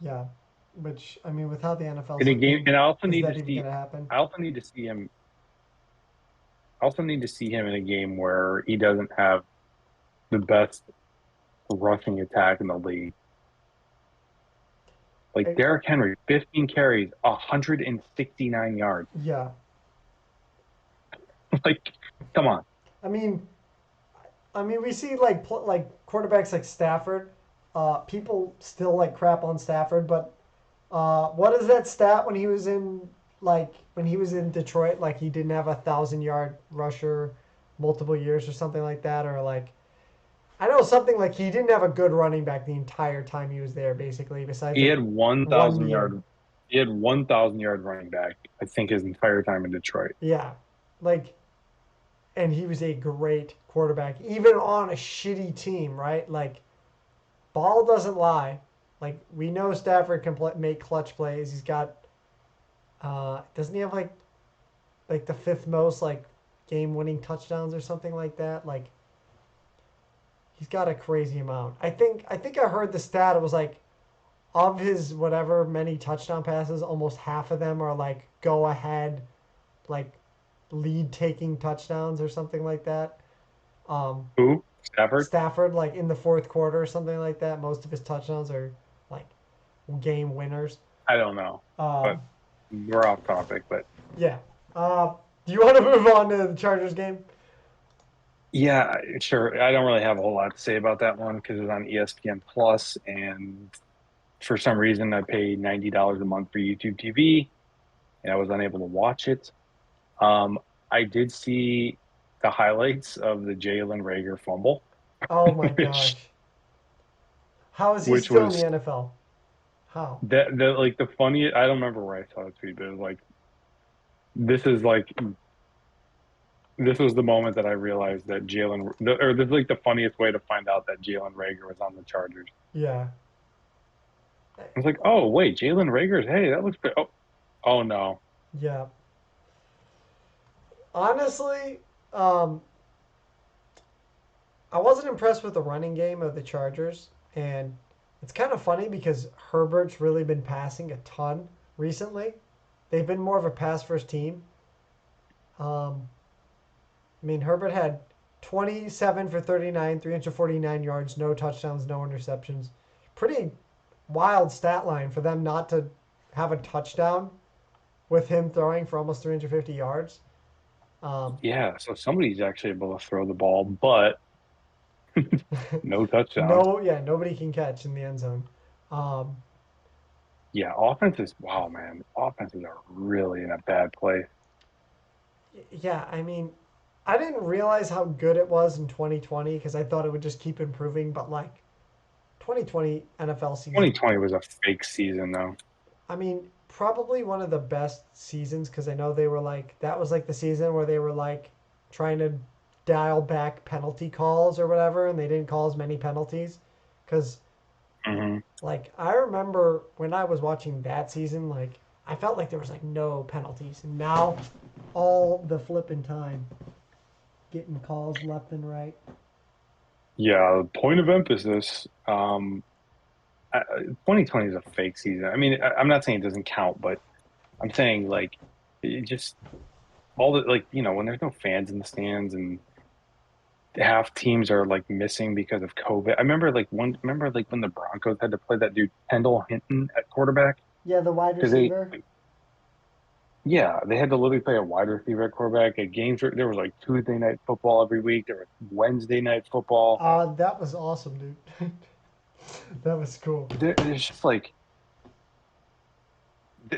yeah. Which, I mean, with how the NFL's In a game, looking, and is that even going to happen? I also need to see him. also need to see him in a game where he doesn't have the best rushing attack in the league. Like I, Derrick Henry, 15 carries, 169 yards. yeah. Like, come on. I mean, we see like quarterbacks like Stafford. People still like crap on Stafford, but what is that stat when he was in Detroit? Like he didn't have 1,000 yard rusher multiple years or something like that, or like I know something like he didn't have a good running back the entire time he was there, basically. Besides He like had 1 1,000 year. yard. He had 1,000 yard running back. I think his entire time in Detroit. Yeah, like and he was a great quarterback, even on a shitty team, right? Like ball doesn't lie. Like we know Stafford can make clutch plays. He's got doesn't he have like the fifth most like game winning touchdowns or something like that? Like he's got a crazy amount. I think I heard the stat. It was like of his whatever many touchdown passes, almost half of them are like go ahead, like lead taking touchdowns or something like that. Um, Who? Stafford? Stafford, like in the fourth quarter or something like that, most of his touchdowns are like game winners. I don't know, but Um, we're off topic. But yeah. Do you want to move on to the Chargers game? yeah, sure. I don't really have a whole lot to say about that one because it's on ESPN Plus, and for some reason, I pay $90 a month for YouTube TV, and I was unable to watch it. Um, I did see the highlights of the Jalen Rager fumble, Oh my which gosh. How is he which still in the was NFL? How? that like the funniest. I don't remember where I saw the tweet, but it was like this is like this was the moment that I realized that or this is like the funniest way to find out that Jalen Rager was on the Chargers. Yeah. I was like, oh wait, Jalen Rager's. Hey, that looks good. Oh no. Yeah. Honestly, um, I wasn't impressed with the running game of the Chargers, and it's kind of funny because Herbert's really been passing a ton recently. They've been more of a pass first team. Um, I mean, Herbert had 27 for 39, 349 yards, no touchdowns, no interceptions. Pretty wild stat line for them not to have a touchdown with him throwing for almost 350 yards. Um, Yeah, so somebody's actually able to throw the ball, but no touchdowns. no, yeah, nobody can catch in the end zone. Um, Yeah, offenses. Wow, man, offenses are really in a bad place. yeah, I mean, I didn't realize how good it was in 2020 because I thought it would just keep improving, but like 2020 NFL season, 2020 was a fake season, though. I mean, probably one of the best seasons because I know they were like that was like the season where they were like trying to dial back penalty calls or whatever, and they didn't call as many penalties because Hmm. like I remember when I was watching that season, like I felt like there was like no penalties, and now all the flipping time getting calls left and right. Yeah, point of emphasis. 2020 is a fake season. I mean, I'm not saying it doesn't count, but I'm saying like it just all the like when there's no fans in the stands and half teams are like missing because of COVID. Remember like when the Broncos had to play that dude Kendall Hinton at quarterback Yeah, the wide because they receiver. yeah, they had to literally play a wide receiver at quarterback at games. There was like Tuesday night football every week. There was Wednesday night football. That was awesome, dude. That was cool. It's just like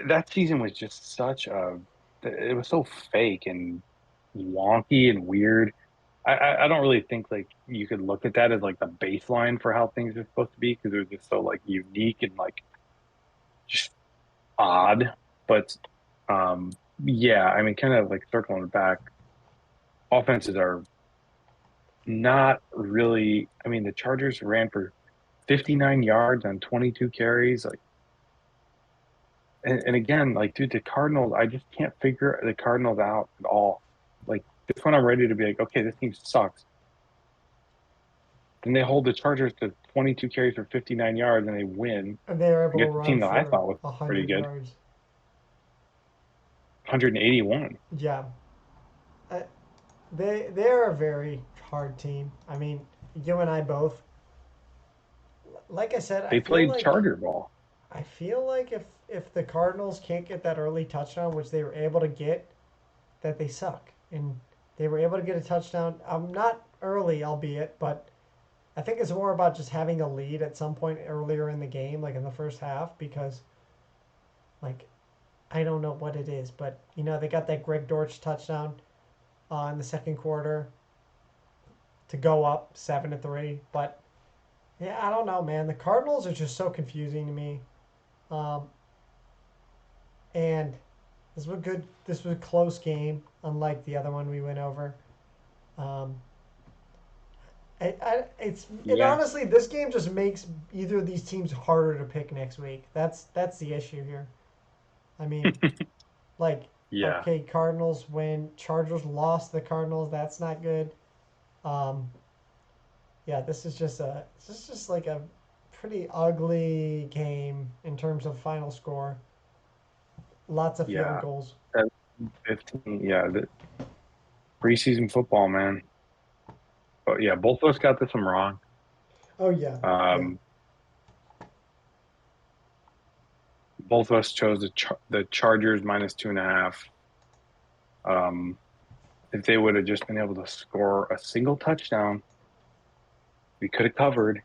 that season was just such a. It was so fake and wonky and weird. I don't really think like you could look at that as like the baseline for how things are supposed to be because it was just so like unique and like just odd. But yeah, I mean, kind of like circling it back, offenses are not really. I mean, the Chargers ran for 59 yards on 22 carries. Like, and again, like, dude, the Cardinals, I just can't figure the Cardinals out at all. Like, this one, I'm ready to be like, okay, this team sucks. Then they hold the Chargers to 22 carries for 59 yards and they win And they were able to against the run team that I for thought was pretty 100 good, yards. 181. Yeah. I, they're a very hard team. I mean, you and I both. Like I said, They played Charger ball. I feel like if the Cardinals can't get that early touchdown, which they were able to get, that they suck. And they were able to get a touchdown. Not early, albeit, but I think it's more about just having a lead at some point earlier in the game, like in the first half, because like I don't know what it is, but they got that Greg Dortch touchdown in the second quarter to go up 7-3. But yeah, I don't know, man. The Cardinals are just so confusing to me. Um, and this was good. This was a close game, unlike the other one we went over. Um, and Yeah. honestly, this game just makes either of these teams harder to pick next week. That's the issue here. I mean, like, Yeah. okay, Cardinals win. Chargers lost the Cardinals. That's not good. Um, yeah, this is just like a pretty ugly game in terms of final score. Lots of field Yeah. goals. That 15. Yeah. The preseason football, man. But yeah, both of us got this one wrong. Oh yeah, yeah, Um, both of us chose the Chargers minus 2.5. Um, if they would have just been able to score a single touchdown, we could have covered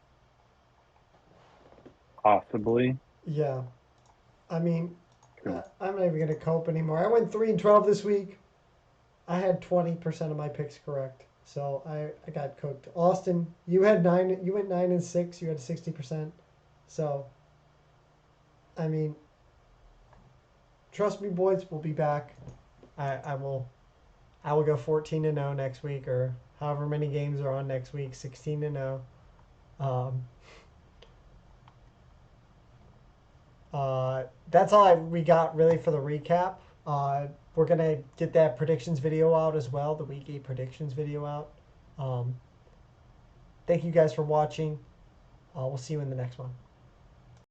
possibly. yeah. I mean, I'm not even gonna cope anymore. I went 3-12 this week. I had 20% of my picks correct, so I got cooked. Austin, you had nine. You went 9-6. You had 60%. So I mean, trust me, boys. We'll be back. I will. I will go 14-0 next week, or however many games are on next week. 16-0. Um, that's all we got really for the recap. We're gonna get that predictions video out as well, the week 8 predictions video out. Um, thank you guys for watching. We'll see you in the next one.